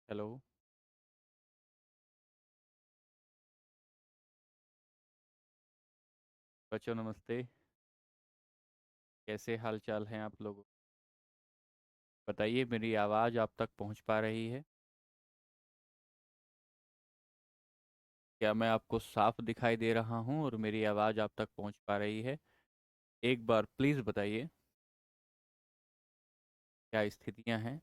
Hello. बच्चों नमस्ते। कैसे हाल चाल हैं आप लोग? बताइए, मेरी आवाज़ आप तक पहुंच पा रही है? क्या मैं आपको साफ दिखाई दे रहा हूं और मेरी आवाज़ आप तक पहुंच पा रही है? एक बार प्लीज़ बताइए, क्या स्थितियां हैं?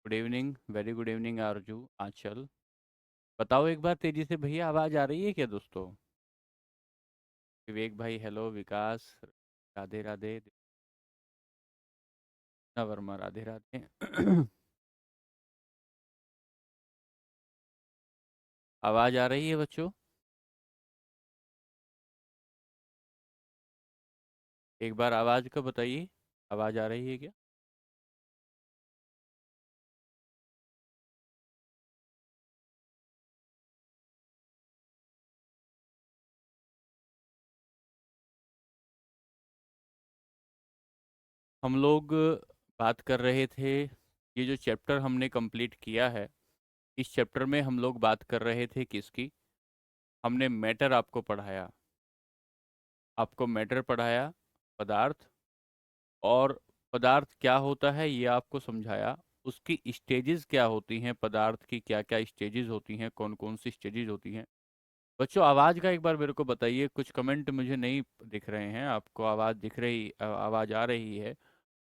Good evening, very good evening आरजू, आंचल। बताओ एक बार तेजी से, भैया आवाज़ आ रही है क्या दोस्तों? विवेक भाई हेलो, विकास राधे राधे, दीना वर्मा राधे राधे। आवाज़ आ रही है बच्चों? एक बार आवाज़ का बताइए, आवाज़ आ रही है क्या? हम लोग बात कर रहे थे, ये जो चैप्टर हमने कंप्लीट किया है, इस चैप्टर में हम लोग बात कर रहे थे किसकी? हमने मैटर आपको पढ़ाया, आपको मैटर पढ़ाया, पदार्थ। और पदार्थ क्या होता है ये आपको समझाया। उसकी स्टेजेस क्या होती हैं, पदार्थ की क्या क्या स्टेजेस होती हैं, कौन कौन सी स्टेजेस होती हैं। बच्चों आवाज़ का एक बार मेरे को बताइए, कुछ कमेंट मुझे नहीं दिख रहे हैं। आपको आवाज़ दिख रही, आवाज़ आ रही है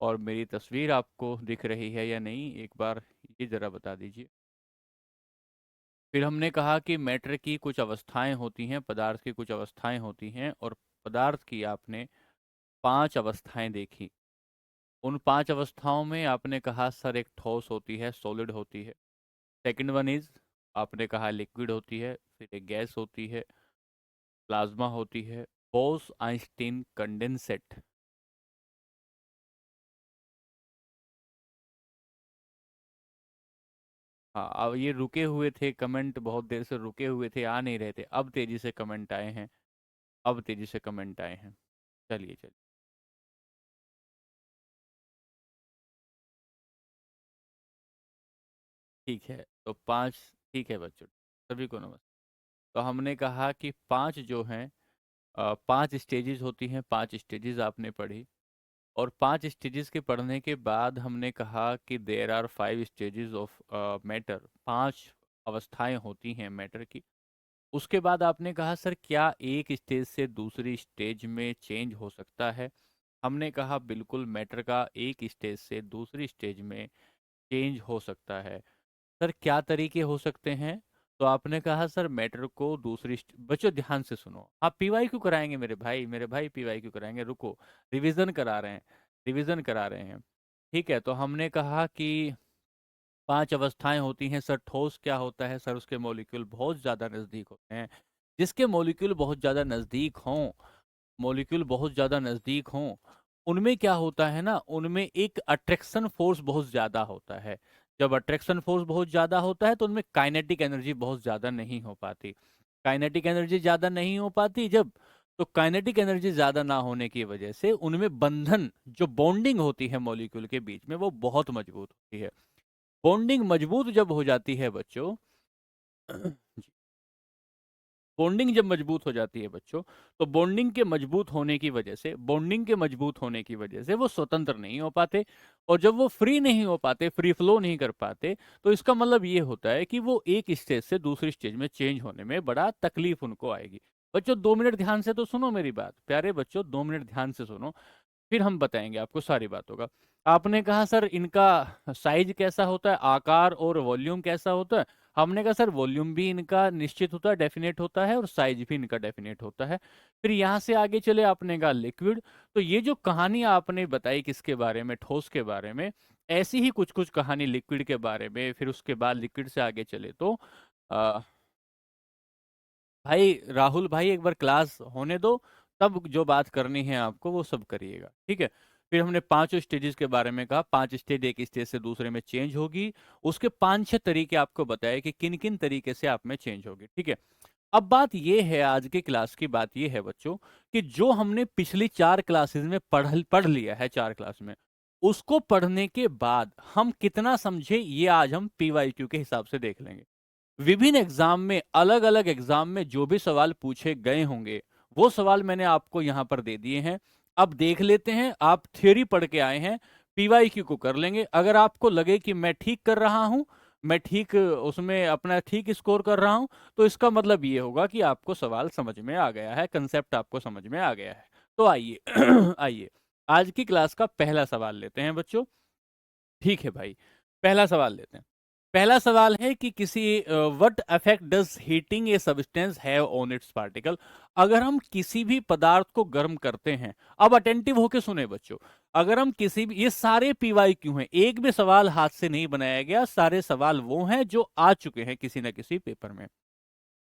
और मेरी तस्वीर आपको दिख रही है या नहीं, एक बार ये ज़रा बता दीजिए। फिर हमने कहा कि मैटर की कुछ अवस्थाएं होती हैं, पदार्थ की कुछ अवस्थाएं होती हैं, और पदार्थ की आपने 5 अवस्थाएं देखी। उन 5 अवस्थाओं में आपने कहा सर एक ठोस होती है, सॉलिड होती है। सेकंड वन इज, आपने कहा लिक्विड होती है, फिर एक गैस होती है, प्लाज्मा होती है, बोस आइंस्टीन कंडेंसेट। हाँ, अब ये रुके हुए थे कमेंट, बहुत देर से रुके हुए थे, आ नहीं रहे थे, अब तेजी से कमेंट आए हैं। अब तेजी से कमेंट आए हैं। चलिए चलिए। ठीक है, तो 5। ठीक है बच्चों, सभी को नमस्ते। तो हमने कहा कि 5 जो हैं, 5 स्टेजेस होती हैं, 5 स्टेजेस आपने पढ़ी। और 5 स्टेजेस के पढ़ने के बाद हमने कहा कि there are 5 stages of matter, 5 अवस्थाएं होती हैं मैटर की। उसके बाद आपने कहा सर क्या एक स्टेज से दूसरी स्टेज में चेंज हो सकता है? हमने कहा बिल्कुल, मैटर का एक स्टेज से दूसरी स्टेज में चेंज हो सकता है। सर क्या तरीके हो सकते हैं? तो आपने कहा सर मैटर को बच्चों ध्यान से सुनो, आप पीवाई क्यों कराएंगे मेरे भाई, मेरे भाई पीवाई क्यों कराएंगे, रुको। रिवीजन करा रहे हैं, रिवीजन करा रहे हैं। ठीक है, तो हमने कहा कि 5 अवस्थाएं होती हैं। सर ठोस क्या होता है? सर उसके मॉलिक्यूल बहुत ज़्यादा नज़दीक होते हैं। जिसके मॉलिक्यूल बहुत ज़्यादा नज़दीक हों, मॉलिक्यूल बहुत ज़्यादा नज़दीक हों, उनमें क्या होता है ना, उनमें एक अट्रैक्शन फोर्स बहुत ज़्यादा होता है। जब अट्रैक्शन फोर्स बहुत ज़्यादा होता है तो उनमें काइनेटिक एनर्जी बहुत ज़्यादा नहीं हो पाती। काइनेटिक एनर्जी ज़्यादा नहीं हो पाती जब, तो काइनेटिक एनर्जी ज़्यादा ना होने की वजह से उनमें बंधन, जो बॉन्डिंग होती है मॉलिक्यूल के बीच में, वो बहुत मजबूत होती है। बॉन्डिंग मजबूत जब हो जाती है बच्चों, बॉन्डिंग जब मजबूत हो जाती है बच्चों, तो बॉन्डिंग के मजबूत होने की वजह से, बॉन्डिंग के मजबूत होने की वजह से वो स्वतंत्र नहीं हो पाते। और जब वो फ्री नहीं हो पाते, फ्री फ्लो नहीं कर पाते, तो इसका मतलब ये होता है कि वो एक स्टेज से दूसरी स्टेज में चेंज होने में बड़ा तकलीफ उनको आएगी। बच्चों 2 मिनट ध्यान से तो सुनो मेरी बात, प्यारे बच्चों 2 मिनट ध्यान से सुनो। फिर हम बताएंगे आपको सारी बातों का। आपने कहा सर इनका साइज कैसा होता है, आकार और वॉल्यूम कैसा होता है। हमने कहा सर वॉल्यूम भी इनका निश्चित होता है, डेफिनेट होता है, और साइज भी इनका डेफिनेट होता है। फिर यहाँ से आगे चले, आपने कहा लिक्विड। तो ये जो कहानी आपने बताई किसके बारे में, ठोस के बारे में, ऐसी ही कुछ कुछ कहानी लिक्विड के बारे में। फिर उसके बाद लिक्विड से आगे चले तो आ, भाई राहुल भाई, एक बार क्लास होने दो, तब जो बात करनी है आपको वो सब करिएगा, ठीक है। फिर हमने पांचों स्टेजेस के बारे में कहा, पांच स्टेज एक स्टेज से दूसरे में चेंज होगी। उसके पांच छह तरीके आपको बताए कि किन किन तरीके से आप में चेंज होगी, ठीक है। अब बात ये है, आज की क्लास की बात ये है बच्चों, कि जो हमने पिछली चार क्लासेस में पढ़ लिया है, चार क्लास में, उसको पढ़ने के बाद हम कितना समझे ये आज हम पीवाईक्यू के हिसाब से देख लेंगे। विभिन्न एग्जाम में, अलग अलग एग्जाम में जो भी सवाल पूछे गए होंगे, वो सवाल मैंने आपको यहां पर दे दिए हैं। अब देख लेते हैं, आप थ्योरी पढ़ के आए हैं, पीवाईक्यू को कर लेंगे। अगर आपको लगे कि मैं ठीक कर रहा हूं, मैं ठीक उसमें अपना ठीक स्कोर कर रहा हूं, तो इसका मतलब ये होगा कि आपको सवाल समझ में आ गया है, कंसेप्ट आपको समझ में आ गया है। तो आइए आइए आज की क्लास का पहला सवाल लेते हैं बच्चों। ठीक है भाई, पहला सवाल लेते हैं। पहला सवाल है कि किसी what effect does heating a substance have on it's particle. अगर हम किसी भी पदार्थ को गर्म करते हैं, अब अटेंटिव होके सुने बच्चों, अगर हम किसी भी, ये सारे पीवाई क्यों हैं, एक भी सवाल हाथ से नहीं बनाया गया, सारे सवाल वो हैं जो आ चुके हैं किसी ना किसी पेपर में।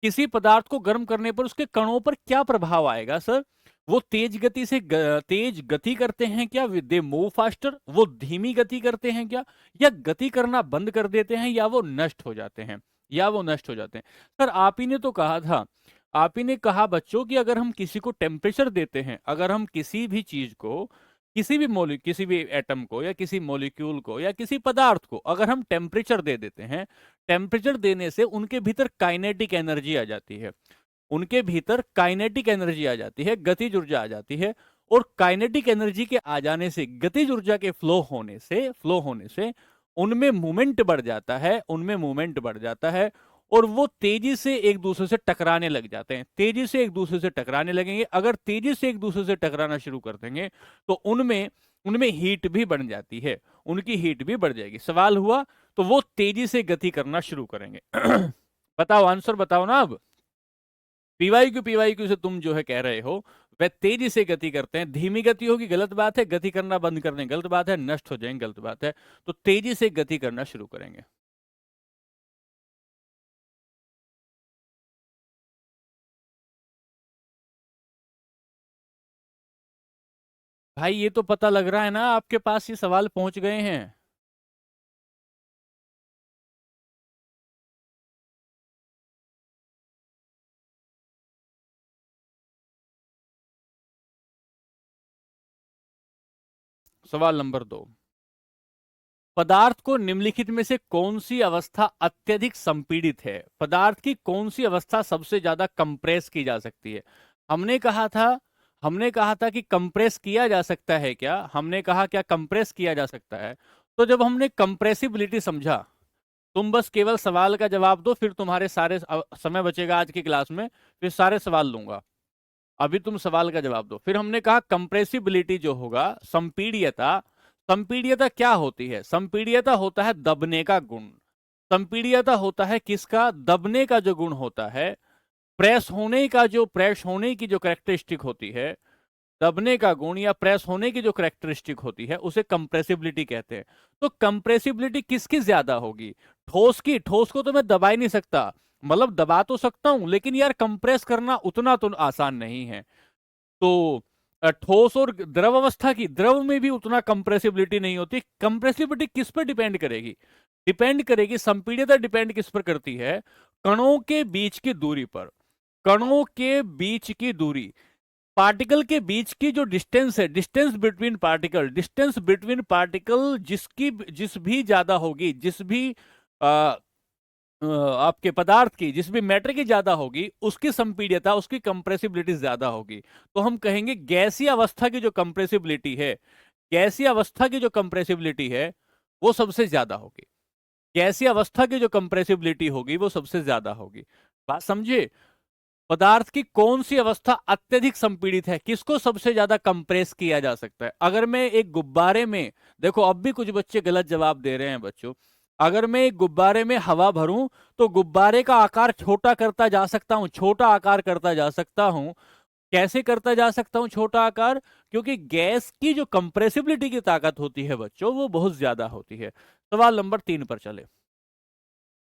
किसी पदार्थ को गर्म करने पर उसके कणों पर क्या प्रभाव आएगा सर। वो तेज गति से तेज गति करते हैं क्या, दे मूव फास्टर, वो धीमी गति करते हैं क्या, या गति करना बंद कर देते हैं, या वो नष्ट हो जाते हैं, या वो नष्ट हो जाते हैं। सर आप ही ने तो कहा था, आप ही ने कहा बच्चों कि अगर हम किसी को टेम्परेचर देते हैं, अगर हम किसी भी चीज को, किसी भी किसी भी एटम को, या किसी मॉलिक्यूल को, या किसी पदार्थ को अगर हम टेम्परेचर दे देते हैं, टेम्परेचर देने से उनके भीतर काइनेटिक एनर्जी आ जाती है, उनके भीतर काइनेटिक एनर्जी आ जाती है, गतिज ऊर्जा आ जाती है। और काइनेटिक एनर्जी के आ जाने से, गतिज ऊर्जा के फ्लो होने से उनमें मूवमेंट बढ़ जाता है, उनमें मूवमेंट बढ़ जाता है, और वो तेजी से एक दूसरे से टकराने लग जाते हैं, तेजी से एक दूसरे से टकराने लगेंगे। अगर तेजी से एक दूसरे से टकराना शुरू कर देंगे तो उनमें उनमें हीट भी बढ़ जाती है, उनकी हीट भी बढ़ जाएगी। सवाल हुआ, तो वो तेजी से गति करना शुरू करेंगे। बताओ, आंसर बताओ ना अब। पीवाईक्यू से तुम जो है कह रहे हो, वह तेजी से गति करते हैं, धीमी गति होगी गलत बात है, गति करना बंद कर दें गलत बात है, नष्ट हो जाएंगे गलत बात है, तो तेजी से गति करना शुरू करेंगे। भाई ये तो पता लग रहा है ना, आपके पास ये सवाल पहुंच गए हैं। सवाल नंबर 2, पदार्थ को निम्नलिखित में से कौन सी अवस्था अत्यधिक संपीड़ित है, पदार्थ की कौन सी अवस्था सबसे ज्यादा कंप्रेस की जा सकती है। हमने कहा था, हमने कहा था कि कंप्रेस किया जा सकता है क्या, हमने कहा क्या कंप्रेस किया जा सकता है। तो जब हमने कंप्रेसिबिलिटी समझा, तुम बस केवल सवाल का जवाब दो, फिर तुम्हारे सारे समय बचेगा आज की क्लास में, फिर सारे सवाल लूंगा। अभी तुम सवाल का जवाब दो। फिर हमने कहा कंप्रेसिबिलिटी जो होगा, संपीड़ियता, संपीड़ियता क्या होती है, संपीड़ियता होता है दबने का गुण। संपीड़ियता होता है किसका, दबने का जो गुण होता है, प्रेस होने का जो, प्रेस होने की जो कैरेक्टरिस्टिक होती है, दबने का गुण या प्रेस होने की जो कैरेक्टरिस्टिक होती है, उसे कंप्रेसिबिलिटी कहते हैं। तो कंप्रेसिबिलिटी किसकी ज्यादा होगी, ठोस की। ठोस को तो मैं दबा ही नहीं सकता, मतलब दबा तो सकता हूं, लेकिन यार कंप्रेस करना उतना तो आसान नहीं है। तो ठोस और द्रव अवस्था की, द्रव में भी उतना कंप्रेसिबिलिटी नहीं होती। कंप्रेसिबिलिटी किस पर डिपेंड करेगी, डिपेंड करेगी, संपीड़ितता डिपेंड किस पर करती है, कणों के बीच की दूरी पर। कणों के बीच की दूरी, पार्टिकल के बीच की जो डिस्टेंस है, distance between particle, distance between particle जिसकी, जिस भी ज्यादा होगी, जिस भी आपके पदार्थ की, जिस भी मैटर की ज्यादा होगी, उसकी संपीड्यता, उसकी कंप्रेसिबिलिटी ज्यादा होगी। तो हम कहेंगे गैसीय अवस्था की जो कंप्रेसिबिलिटी है, गैसीय अवस्था की जो कंप्रेसिबिलिटी है वो सबसे ज्यादा होगी। गैसीय अवस्था की जो कंप्रेसिबिलिटी होगी वो सबसे ज्यादा होगी। बात समझे। पदार्थ की कौन सी अवस्था अत्यधिक संपीड़ित है, किसको सबसे ज्यादा कंप्रेस किया जा सकता है। अगर मैं एक गुब्बारे में, देखो अब भी कुछ बच्चे गलत जवाब दे रहे हैं बच्चों, अगर मैं एक गुब्बारे में हवा भरूं तो गुब्बारे का आकार छोटा करता जा सकता हूं, छोटा आकार करता जा सकता हूं। कैसे करता जा सकता हूं छोटा आकार? क्योंकि गैस की जो कंप्रेसिबिलिटी की ताकत होती है बच्चों, वो बहुत ज्यादा होती है। सवाल नंबर 3 पर चले।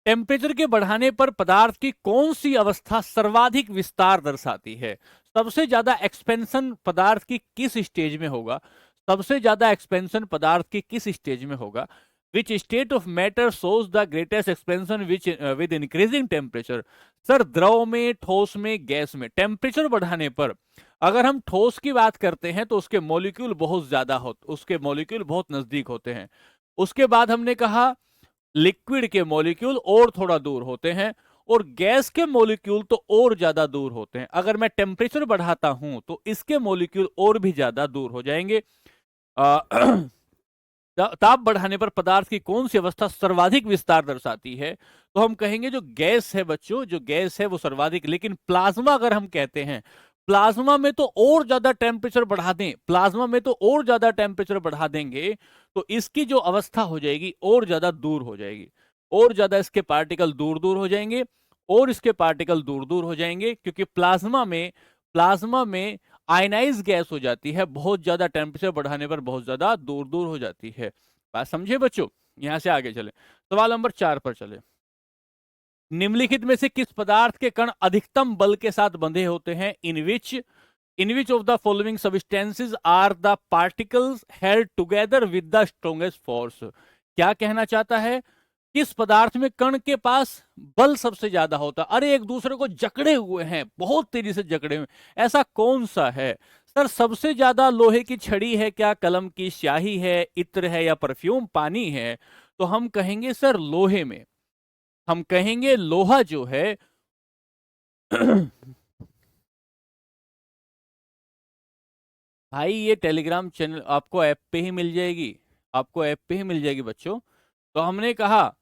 टेम्परेचर के बढ़ाने पर पदार्थ की कौन सी अवस्था सर्वाधिक विस्तार दर्शाती है? सबसे ज्यादा एक्सपेंशन पदार्थ की किस स्टेज में होगा? सबसे ज्यादा एक्सपेंशन पदार्थ की किस स्टेज में होगा? Which state of matter shows the greatest expansion which with increasing temperature? Sir, द्रव में, ठोस में, गैस में टेम्परेचर बढ़ाने पर, अगर हम ठोस की बात करते हैं तो उसके मॉलिक्यूल बहुत ज्यादा उसके मॉलिक्यूल बहुत नजदीक होते हैं। उसके बाद हमने कहा लिक्विड के मॉलिक्यूल और थोड़ा दूर होते हैं, और गैस के मॉलिक्यूल तो और ज्यादा दूर होते हैं। अगर मैं टेम्परेचर बढ़ाता हूं तो इसके मॉलिक्यूल और भी ज्यादा दूर हो जाएंगे। ताप बढ़ाने पर पदार्थ की कौन सी अवस्था सर्वाधिक विस्तार दर्शाती है? तो हम कहेंगे जो गैस है बच्चों, जो गैस है वो सर्वाधिक। लेकिन प्लाज्मा अगर हम कहते हैं, प्लाज्मा में तो और ज्यादा टेम्परेचर बढ़ा दें, प्लाज्मा में तो और ज्यादा टेम्परेचर बढ़ा देंगे तो इसकी जो अवस्था हो जाएगी और ज्यादा दूर हो जाएगी, और ज्यादा इसके पार्टिकल दूर दूर हो जाएंगे, और इसके पार्टिकल दूर दूर हो जाएंगे, क्योंकि प्लाज्मा में आयनाइज गैस हो जाती है, बहुत ज्यादा टेम्परेचर बढ़ाने पर बहुत ज्यादा दूर दूर हो जाती है। बात समझे बच्चों? यहां से आगे चले, सवाल नंबर 4 पर चले। निम्नलिखित में से किस पदार्थ के कण अधिकतम बल के साथ बंधे होते हैं? In which of the following substances are the particles held together with the strongest force? क्या कहना चाहता है? किस पदार्थ में कण के पास बल सबसे ज्यादा होता? अरे एक दूसरे को जकड़े हुए हैं, बहुत तेजी से जकड़े हुए, ऐसा कौन सा है? सर, सबसे ज्यादा लोहे की छड़ी है क्या, कलम की स्याही है, इत्र है, या परफ्यूम, पानी है? तो हम कहेंगे सर लोहे में, हम कहेंगे लोहा जो है भाई ये टेलीग्राम चैनल आपको ऐप पे ही मिल जाएगी, आपको ऐप पे ही मिल जाएगी बच्चों। तो हमने कहा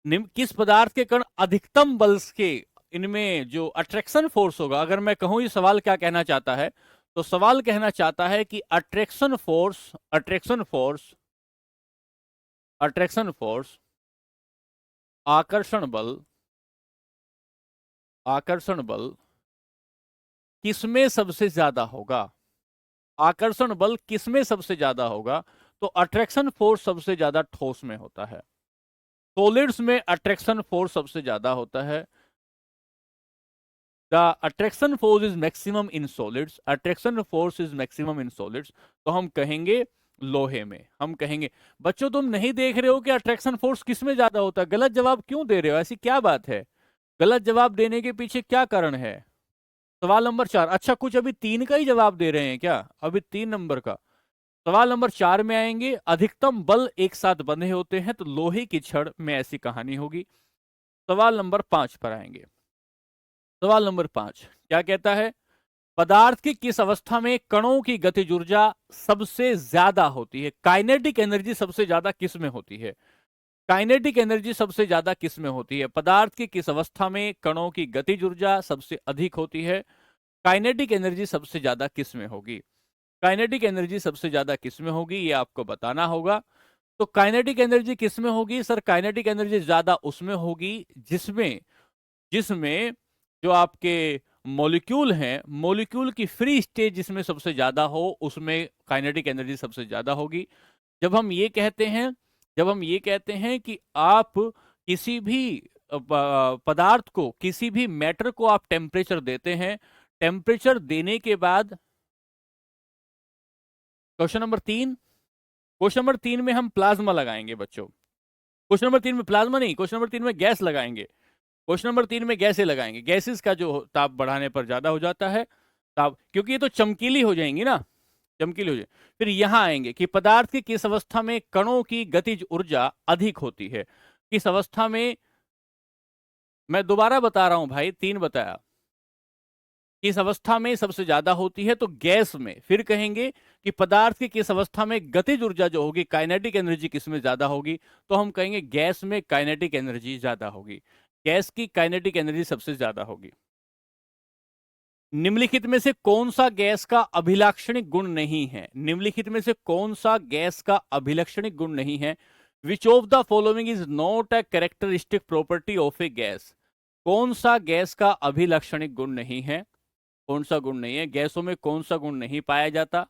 किस पदार्थ के कण अधिकतम बल के, इनमें जो अट्रैक्शन फोर्स होगा, अगर मैं कहूं ये सवाल क्या कहना चाहता है, तो सवाल कहना चाहता है कि अट्रैक्शन फोर्स आकर्षण बल, आकर्षण बल किसमें सबसे ज्यादा होगा? आकर्षण बल किसमें सबसे ज्यादा होगा? तो अट्रैक्शन फोर्स सबसे ज्यादा ठोस में होता है, सॉलिड्स में अट्रैक्शन फोर्स सबसे ज्यादा होता है। The attraction force is maximum in solids, attraction force is maximum in solids. तो हम कहेंगे लोहे में, हम कहेंगे। बच्चों तुम नहीं देख रहे हो कि अट्रैक्शन फोर्स किस में ज्यादा होता है? गलत जवाब क्यों दे रहे हो? ऐसी क्या बात है? गलत जवाब देने के पीछे क्या कारण है? सवाल नंबर 4। अच्छा, कुछ अभी 3 का ही जवाब दे रहे हैं क्या? अभी 3 नंबर का। सवाल नंबर 4 में आएंगे, अधिकतम बल एक साथ बंधे होते हैं तो लोहे की छड़ में ऐसी कहानी होगी। सवाल नंबर 5 पर आएंगे। सवाल नंबर 5 क्या कहता है? पदार्थ की किस अवस्था में कणों की गतिज ऊर्जा सबसे ज्यादा होती है? काइनेटिक एनर्जी सबसे ज्यादा किस में होती है? काइनेटिक एनर्जी सबसे ज्यादा किस में होती है? पदार्थ की किस अवस्था में कणों की गतिज ऊर्जा सबसे अधिक होती है? काइनेटिक एनर्जी सबसे ज्यादा किस में होगी? काइनेटिक एनर्जी सबसे ज्यादा किस में होगी, ये आपको बताना होगा। तो काइनेटिक एनर्जी किस में होगी? सर, काइनेटिक एनर्जी ज्यादा उसमें होगी जिसमें जिसमें जो आपके मॉलिक्यूल हैं, मॉलिक्यूल की फ्री स्टेज जिसमें सबसे ज्यादा हो, उसमें काइनेटिक एनर्जी सबसे ज्यादा होगी। जब हम ये कहते हैं जब हम ये कहते हैं कि आप किसी भी पदार्थ को, किसी भी मैटर को आप टेम्परेचर देते हैं, टेम्परेचर देने के बाद, क्वेश्चन नंबर 3 में हम प्लाज्मा लगाएंगे बच्चों। क्वेश्चन नंबर 3 में प्लाज्मा नहीं, क्वेश्चन नंबर 3 में गैस लगाएंगे। क्वेश्चन नंबर 3 में गैसें लगाएंगे, गैसेस का जो ताप बढ़ाने पर ज्यादा हो जाता है ताप, क्योंकि ये तो चमकीली हो जाएंगी ना, चमकीली हो जाए। फिर यहां आएंगे कि पदार्थ की किस अवस्था में कणों की गतिज ऊर्जा अधिक होती है? किस अवस्था में? मैं दोबारा बता रहा हूं भाई, 3 बताया। किस अवस्था में सबसे ज्यादा होती है? तो गैस में। फिर कहेंगे कि पदार्थ की किस अवस्था में गतिज ऊर्जा जो होगी, काइनेटिक एनर्जी किस में ज्यादा होगी? तो हम कहेंगे गैस में काइनेटिक एनर्जी ज्यादा होगी, गैस की काइनेटिक एनर्जी सबसे ज्यादा होगी। निम्नलिखित में से कौन सा गैस का अभिलाक्षणिक गुण नहीं है? निम्नलिखित में से कौन सा गैस का अभिलाक्षणिक गुण नहीं है? Which of the following is not a characteristic property of a gas? कौन सा गैस का अभिलाक्षणिक गुण नहीं है? कौन सा गुण नहीं है? गैसों में कौन सा गुण नहीं पाया जाता?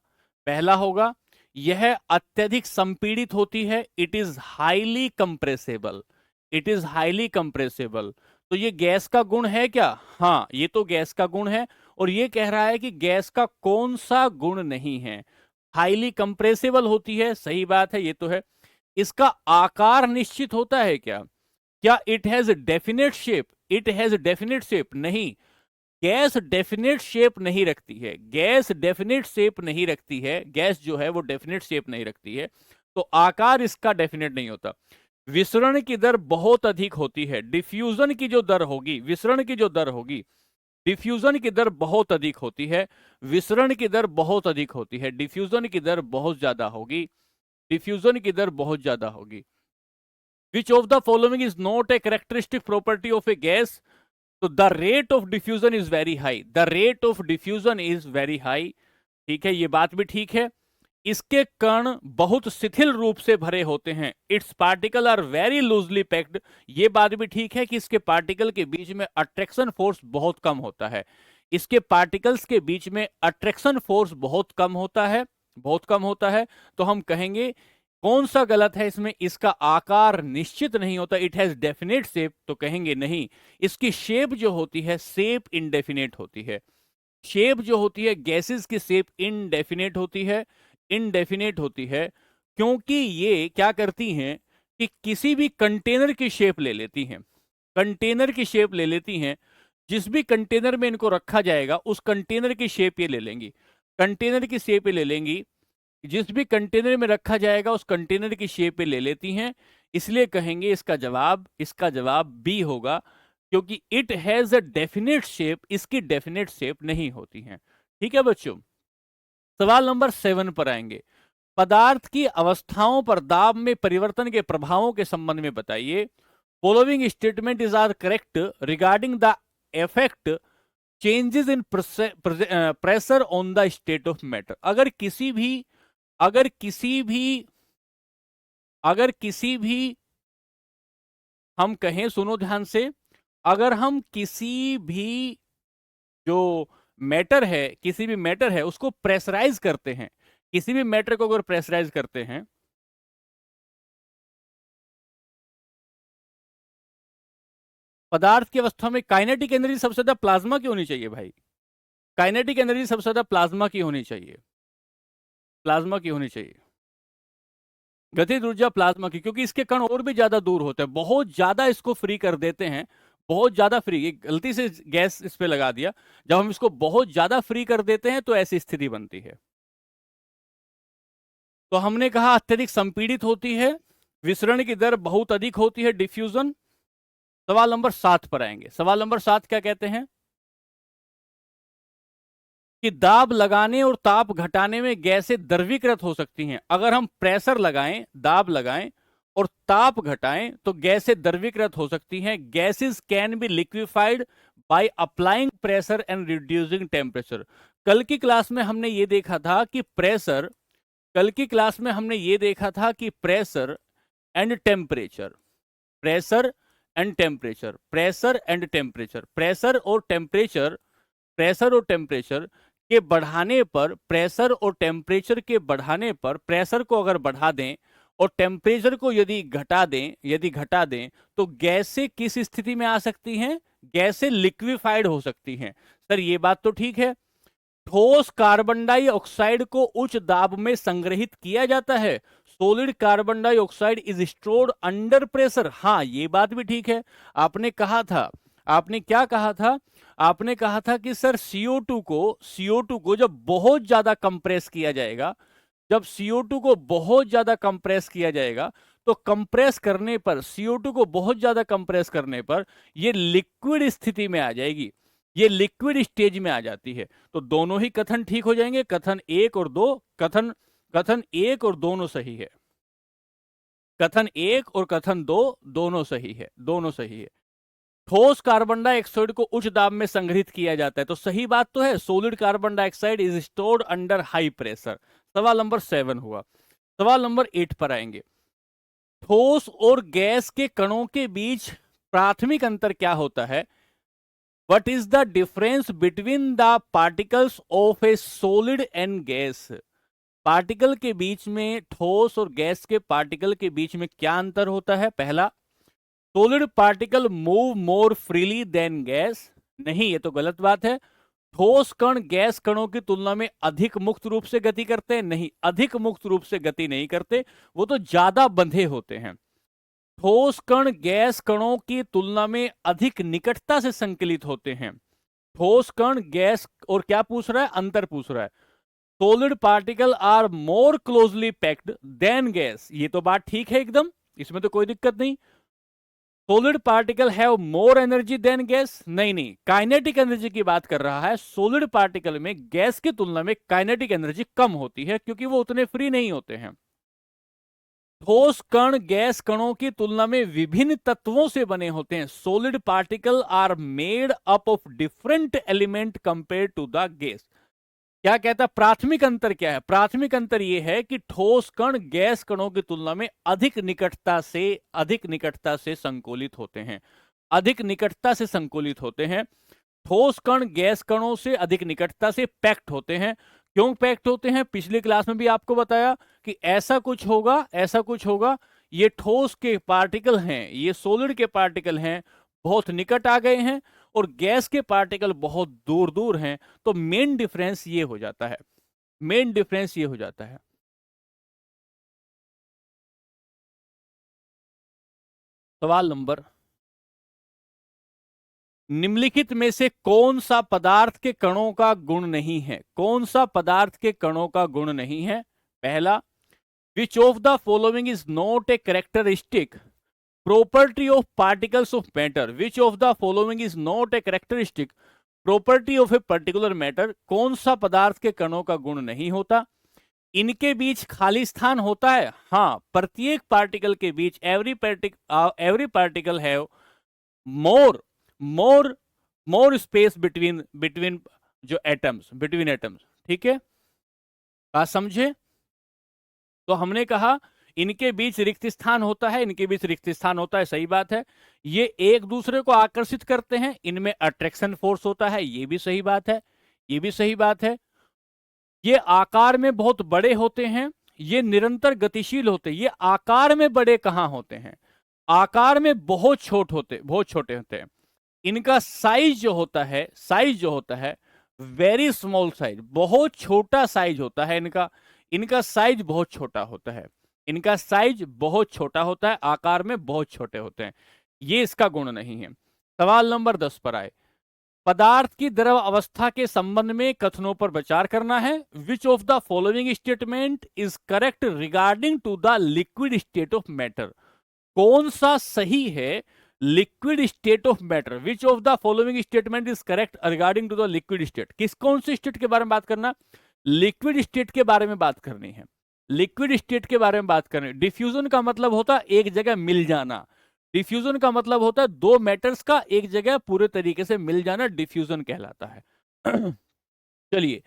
पहला होगा, यह अत्यधिक संपीड़ित होती है, it is highly compressible. It is highly compressible. तो ये गैस का गुण है क्या? हाँ, ये तो गैस का गुण है। और ये कह रहा है कि गैस का कौन सा गुण नहीं है? हाईली कंप्रेसेबल होती है, सही बात है, ये तो है। इसका आकार निश्चित होता है क्या? क्या it has definite shape? It has definite shape? नहीं, गैस डेफिनेट शेप नहीं रखती है। गैस डेफिनेट शेप नहीं रखती है। गैस जो है वो डेफिनेट शेप नहीं रखती है, तो आकार इसका डेफिनेट नहीं होता। विसरण की दर बहुत अधिक होती है। डिफ्यूजन की जो दर होगी, विसरण की जो दर होगी, डिफ्यूजन की दर बहुत अधिक होती है, विसरण की दर बहुत अधिक होती है। डिफ्यूजन की दर बहुत ज्यादा होगी, डिफ्यूजन की दर बहुत ज्यादा होगी। Which of the following is not a characteristic property of a gas? तो the rate of diffusion is very high. The rate of diffusion is very high. ठीक है, ये बात भी ठीक है। इसके कण बहुत शिथिल रूप से भरे होते हैं। Its particle are very loosely packed. ये बात भी ठीक है कि इसके पार्टिकल के बीच में अट्रैक्शन फोर्स बहुत कम होता है। इसके पार्टिकल्स के बीच में अट्रैक्शन फोर्स बहुत कम होता है, बहुत कम होता है। तो हम कहेंगे कौन सा गलत है इसमें? इसका आकार निश्चित नहीं होता, इट हैज डेफिनेट शेप, तो कहेंगे नहीं। इसकी शेप जो होती है, शेप इंडेफिनेट होती है। शेप जो होती है, गैसेस की शेप इनडेफिनेट होती है, इनडेफिनेट होती है। क्योंकि ये क्या करती हैं कि किसी भी कंटेनर की शेप ले लेती हैं। कंटेनर की शेप ले लेती हैं। जिस भी कंटेनर में इनको रखा जाएगा, उस कंटेनर की शेप ये ले लेंगी। कंटेनर की शेप ये ले लेंगी। जिस भी कंटेनर में रखा जाएगा, उस कंटेनर की शेप पे ले लेती हैं। इसलिए कहेंगे इसका जवाब बी होगा, क्योंकि it has a definite shape, इसकी डेफिनेट शेप नहीं होती है। ठीक है बच्चों, सवाल नंबर 7 पर आएंगे। पदार्थ की अवस्थाओं पर दाब में परिवर्तन के प्रभावों के संबंध में बताइए। Following statement is are correct regarding the effect changes in pressure on the state of matter. अगर किसी भी अगर किसी भी हम कहें, सुनो ध्यान से, अगर हम किसी भी जो मैटर है, किसी भी मैटर है उसको प्रेशराइज करते हैं, किसी भी मैटर को अगर प्रेशराइज करते हैं, पदार्थ की अवस्था में काइनेटिक एनर्जी सबसे ज्यादा प्लाज्मा की होनी चाहिए भाई। काइनेटिक एनर्जी सबसे ज्यादा प्लाज्मा की होनी चाहिए, प्लाज्मा की होनी चाहिए। गतिज ऊर्जा प्लाज्मा की, क्योंकि इसके कण और भी ज्यादा दूर होते हैं, बहुत ज्यादा इसको फ्री कर देते हैं, बहुत ज्यादा फ्री। ये गलती से गैस इस पे लगा दिया। जब हम इसको बहुत ज्यादा फ्री कर देते हैं तो ऐसी स्थिति बनती है। तो हमने कहा अत्यधिक संपीड़ित होती है, विसरण की दर बहुत अधिक होती है, डिफ्यूजन। सवाल नंबर 7 पर आएंगे। सवाल नंबर 7 क्या कहते हैं कि दाब लगाने और ताप घटाने में गैसें द्रवीकृत हो सकती हैं। अगर हम प्रेशर लगाएं, दाब लगाएं और ताप घटाएं तो गैसें द्रवीकृत हो सकती हैं। Gases can be liquefied by applying pressure and reducing temperature. कल की क्लास में हमने ये देखा था कि प्रेशर कल की क्लास में हमने ये देखा था कि pressure and temperature, pressure and temperature, pressure and temperature, pressure और टेम्परेचर के बढ़ाने पर, प्रेशर और टेम्परेचर के बढ़ाने पर, प्रेशर को अगर बढ़ा दें और टेम्परेचर को यदि घटा दें तो गैसें किस स्थिति में आ सकती हैं? गैसें लिक्विफाइड हो सकती हैं। सर ये बात तो ठीक है। ठोस कार्बन डाइऑक्साइड को उच्च दाब में संग्रहित किया जाता है। Solid carbon dioxide is stored under pressure. हाँ, ये बात भी ठीक है। आपने कहा था, आपने क्या कहा था? आपने कहा था कि सर CO2 को जब बहुत ज्यादा कंप्रेस किया जाएगा, जब CO2 को बहुत ज्यादा कंप्रेस किया जाएगा, तो कंप्रेस करने पर, CO2 को बहुत ज्यादा कंप्रेस करने पर ये लिक्विड स्थिति में आ जाएगी, ये लिक्विड स्टेज में आ जाती है। तो दोनों ही कथन ठीक हो जाएंगे। कथन 1 और 2, कथन 1 और दोनों सही है। कथन 1 और कथन 2 दोनों सही है, दोनों सही है। ठोस कार्बन डाइऑक्साइड को उच्च दाब में संग्रहित किया जाता है, तो सही बात तो है, solid carbon dioxide is stored under high pressure. सवाल नंबर 7 हुआ। सवाल नंबर 8 पर आएंगे। ठोस और गैस के कणों के बीच प्राथमिक अंतर क्या होता है? What is the difference between the particles of a solid and gas? Particle के बीच में, ठोस और गैस के पार्टिकल के बीच में क्या अंतर होता है? पहला, solid particle move more freely than gas. नहीं, ये तो गलत बात है। ठोस कण गैस कणों की तुलना में अधिक मुक्त रूप से गति करते हैं। नहीं, अधिक मुक्त रूप से गति नहीं करते, वो तो ज्यादा बंधे होते हैं। ठोस कण गैस कणों की तुलना में अधिक निकटता से संकलित होते हैं। ठोस कण गैस, और क्या पूछ रहा है? अंतर पूछ रहा है। Solid particle are more closely packed than gas, ये तो बात ठीक है एकदम, इसमें तो कोई दिक्कत नहीं। Solid particle have more energy than gas, नहीं, काइनेटिक एनर्जी की बात कर रहा है। सोलिड पार्टिकल में गैस की तुलना में काइनेटिक एनर्जी कम होती है, क्योंकि वो उतने फ्री नहीं होते हैं। ठोस कण गैस कणों की तुलना में विभिन्न तत्वों से बने होते हैं। Solid particle are made up of different element compare to the gas. क्या कहता है? प्राथमिक अंतर क्या है? प्राथमिक अंतर यह है कि ठोस कण गैस कणों की तुलना में अधिक निकटता से संकोलित होते हैं। अधिक निकटता से संकोलित होते हैं। ठोस कण गैस कणों से अधिक निकटता से पैक्ट होते हैं। क्यों पैक्ट होते हैं? पिछली क्लास में भी आपको बताया कि ऐसा कुछ होगा। ये ठोस के पार्टिकल हैं, ये सोलिड के पार्टिकल हैं, बहुत निकट आ गए हैं, और गैस के पार्टिकल बहुत दूर दूर हैं। तो मेन डिफरेंस ये हो जाता है। सवाल नंबर, निम्नलिखित में से कौन सा पदार्थ के कणों का गुण नहीं है? कौन सा पदार्थ के कणों का गुण नहीं है? पहला, विच of the following is not a characteristic property of particles of matter? Which of the following is not a characteristic property of a particular matter? कौन सा पदार्थ के कणों का गुण नहीं होता? इनके बीच खाली स्थान होता है। हाँ, प्रत्येक पार्टिकल के बीच every particle have more space between जो एटम्स, बिटवीन एटम्स। ठीक है, बात समझे? तो हमने कहा इनके बीच रिक्त स्थान होता है, सही बात है। ये एक दूसरे को आकर्षित करते हैं, इनमें अट्रैक्शन फोर्स होता है, ये भी सही बात है। ये आकार में बहुत बड़े होते हैं, ये निरंतर गतिशील होते हैं। ये आकार में बड़े कहां होते हैं? आकार में बहुत छोटे होते हैं। इनका साइज जो होता है वेरी स्मॉल साइज, बहुत छोटा साइज होता है इनका साइज बहुत छोटा होता है, आकार में बहुत छोटे होते हैं। ये इसका गुण नहीं है। सवाल नंबर 10 पर आए। पदार्थ की द्रव अवस्था के संबंध में कथनों पर विचार करना है। Which of the following statement is correct regarding to the liquid state of matter? कौन सा सही है liquid state of matter? Which of the following statement is correct regarding to the liquid state? कौन से स्टेट के बारे में बात करना? लिक्विड स्टेट के बारे में बात करनी है। डिफ्यूजन का मतलब होता है एक जगह मिल जाना। डिफ्यूजन का मतलब होता है दो मैटर्स का एक जगह पूरे तरीके से मिल जाना, डिफ्यूजन कहलाता है। चलिए,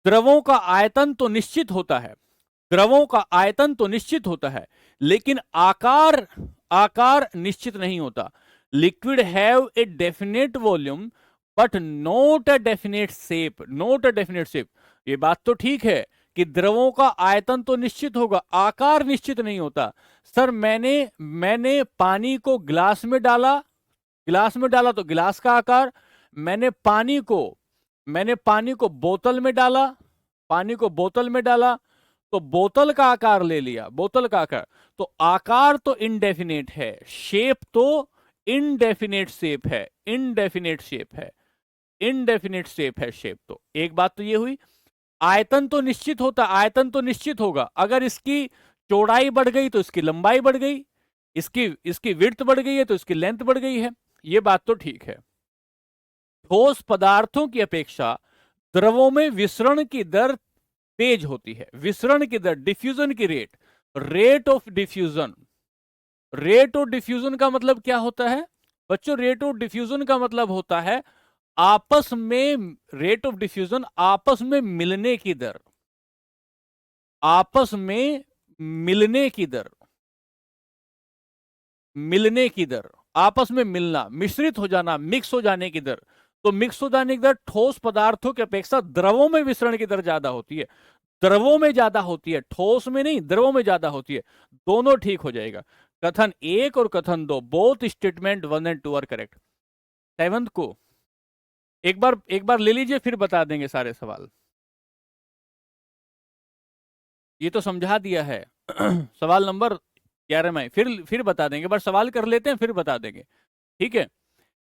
द्रवों का आयतन तो निश्चित होता है, लेकिन आकार निश्चित नहीं होता। Liquid have a definite volume but not a definite shape. ये बात तो ठीक है कि द्रवों का आयतन तो निश्चित होगा, आकार निश्चित नहीं होता। सर, मैंने पानी को गिलास में डाला तो गिलास का आकार, मैंने पानी को बोतल में डाला तो बोतल का आकार ले लिया, तो आकार तो इनडेफिनेट है, शेप तो इनडेफिनेट शेप है। शेप तो एक बात तो ये हुई। आयतन तो निश्चित होगा। अगर इसकी चौड़ाई बढ़ गई तो इसकी लंबाई बढ़ गई, इसकी विड्थ बढ़ गई है तो इसकी लेंथ बढ़ गई है। ये बात तो ठीक है। ठोस पदार्थों की अपेक्षा द्रवों में विसरण की दर तेज होती है। डिफ्यूजन की रेट ऑफ डिफ्यूजन का मतलब क्या होता है? बच्चों रेट ऑफ डिफ्यूजन का मतलब होता है आपस में, रेट ऑफ डिफ्यूजन आपस में मिलने की दर, आपस में मिलने की दर, मिलने की दर, आपस में मिलना, मिश्रित हो जाना, मिक्स हो जाने की दर। तो मिक्स हो जाने की दर ठोस पदार्थों की अपेक्षा द्रवों में विसरण की दर ज्यादा होती है, द्रवों में ज्यादा होती है, ठोस में नहीं, द्रवों में ज्यादा होती है। दोनों ठीक हो जाएगा। कथन एक और कथन दो, बोथ स्टेटमेंट 1 और 2 आर करेक्ट। सेवंथ को एक बार ले लीजिए, फिर बता देंगे सारे सवाल। ये तो समझा दिया है सवाल नंबर 11 में फिर बता देंगे, बस सवाल कर लेते हैं फिर बता देंगे, ठीक है।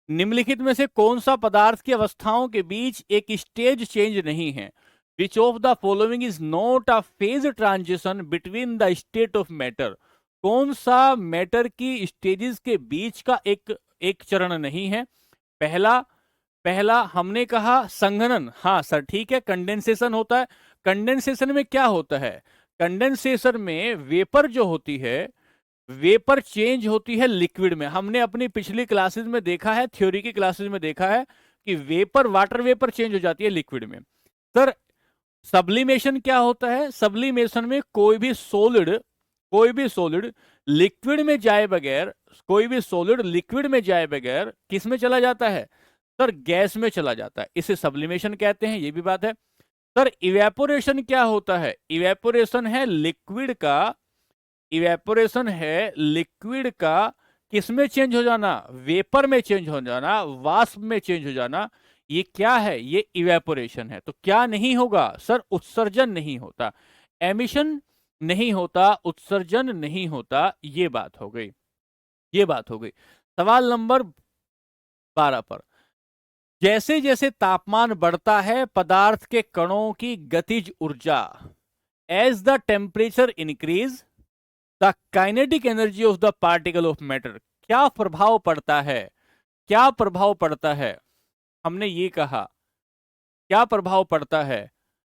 निम्नलिखित में से कौन सा पदार्थ की अवस्थाओं के बीच एक स्टेज चेंज नहीं है? Which of the following is not a phase transition between the state of matter? कौन सा मैटर की स्टेजेस के बीच का एक एक चरण नहीं है? पहला पहला हमने कहा संघनन, हाँ सर ठीक है, कंडेंसेशन होता है। कंडेंसेशन में क्या होता है? कंडेंसेशन में वेपर जो होती है, वेपर चेंज होती है लिक्विड में। हमने अपनी पिछली क्लासेस में देखा है, थ्योरी की क्लासेस में देखा है कि वेपर, वाटर वेपर चेंज हो जाती है लिक्विड में। सर सब्लिमेशन क्या होता है? सब्लिमेशन में कोई भी सॉलिड लिक्विड में जाए बगैर, कोई भी सॉलिड लिक्विड में जाए बगैर किस में चला जाता है? सर गैस में चला जाता है, इसे सब्लिमेशन कहते हैं, ये भी बात है। सर इवेपोरेशन क्या होता है? इवेपोरेशन है लिक्विड का, इवेपोरेशन है लिक्विड का किस में चेंज हो जाना? वेपर में चेंज हो जाना, वाष्प में चेंज हो जाना। ये क्या है? ये इवेपोरेशन है। तो क्या नहीं होगा? सर उत्सर्जन नहीं होता, एमिशन नहीं होता, उत्सर्जन नहीं होता। ये बात हो गई, ये बात हो गई। सवाल नंबर 12 पर, जैसे जैसे तापमान बढ़ता है पदार्थ के कणों की गतिज ऊर्जा, as the temperature increase the kinetic energy of the particle of matter, क्या प्रभाव पड़ता है? क्या प्रभाव पड़ता है? हमने ये कहा क्या प्रभाव पड़ता है?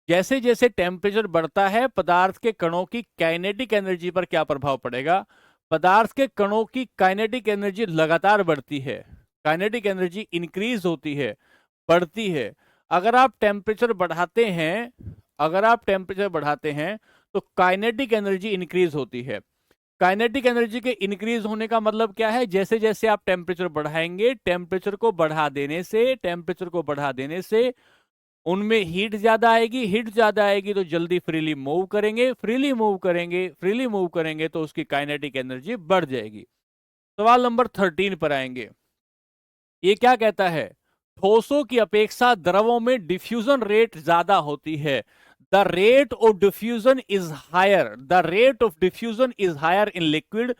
जैसे जैसे टेम्परेचर बढ़ता है पदार्थ के कणों की काइनेटिक एनर्जी पर क्या प्रभाव पड़ेगा? पदार्थ के कणों की काइनेटिक एनर्जी लगातार बढ़ती है, काइनेटिक एनर्जी इंक्रीज होती है, बढ़ती है। अगर आप टेम्परेचर बढ़ाते हैं, अगर आप टेम्परेचर बढ़ाते हैं तो काइनेटिक एनर्जी इंक्रीज होती है। काइनेटिक एनर्जी के इंक्रीज होने का मतलब क्या है? जैसे जैसे आप टेम्परेचर बढ़ाएंगे, टेम्परेचर को बढ़ा देने से उनमें हीट ज्यादा आएगी, हीट ज्यादा आएगी तो जल्दी फ्रीली मूव करेंगे, फ्रीली मूव करेंगे तो उसकी काइनेटिक एनर्जी बढ़ जाएगी। सवाल नंबर 13 पर आएंगे। ये क्या कहता है? ठोसों की अपेक्षा द्रवों में डिफ्यूजन रेट ज्यादा होती है। The rate of diffusion is higher, the rate of diffusion is higher in liquid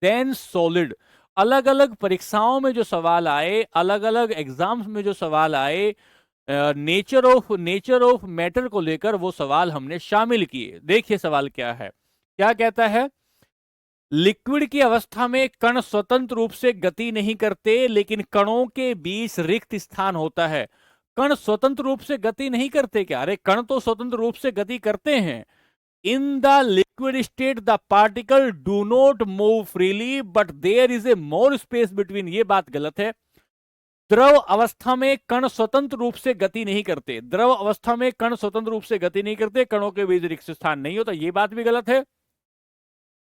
than solid. अलग अलग परीक्षाओं में जो सवाल आए, अलग अलग एग्जाम्स में जो सवाल आए, नेचर ऑफ मैटर को लेकर वो सवाल हमने शामिल किए। देखिए सवाल क्या है, क्या कहता है? लिक्विड की अवस्था में कण स्वतंत्र रूप से गति नहीं करते, लेकिन कणों के बीच रिक्त स्थान होता है। कण स्वतंत्र रूप से गति नहीं करते क्या? अरे कण तो स्वतंत्र रूप से गति करते हैं। In the liquid state the particle do not move freely but there is a more space between, ये बात गलत है। द्रव अवस्था में कण स्वतंत्र रूप से गति नहीं करते, द्रव अवस्था में कण स्वतंत्र रूप से गति नहीं करते, कणों के बीच रिक्त स्थान नहीं होता, ये बात भी गलत है।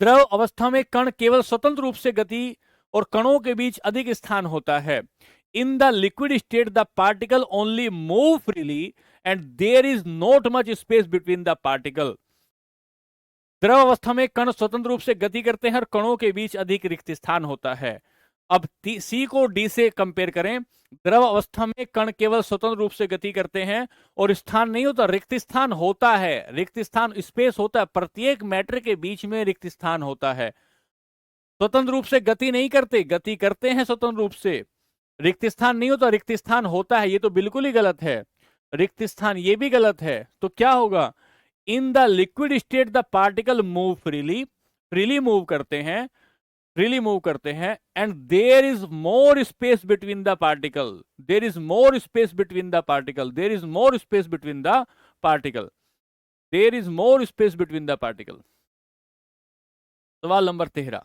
द्रव अवस्था में कण केवल स्वतंत्र रूप से गति और कणों के बीच अधिक स्थान होता है। In the liquid state the particle only move freely and there is not much space between the particle. द्रव अवस्था में कण स्वतंत्र रूप से गति करते हैं और कणों के बीच अधिक रिक्त स्थान होता है। अब सी को डी से कंपेयर करें। द्रव अवस्था में कण केवल स्वतंत्र रूप से गति करते हैं और स्थान नहीं होता, रिक्त स्थान होता है, रिक्त स्थान स्पेस होता है, प्रत्येक मैटर के बीच में रिक्त स्थान होता है। स्वतंत्र रूप से गति नहीं करते, गति करते हैं स्वतंत्र रूप से, रिक्त स्थान नहीं होता, रिक्त स्थान होता है, ये तो बिल्कुल ही गलत है। रिक्त स्थान ये भी गलत है। तो क्या होगा? In the liquid state the particle move freely, freely move करते हैं, फ्रीली मूव करते हैं, and there is more space between the particle, there is more space between the particle, there is more space between the particle, there is more space between the particle. सवाल नंबर 13,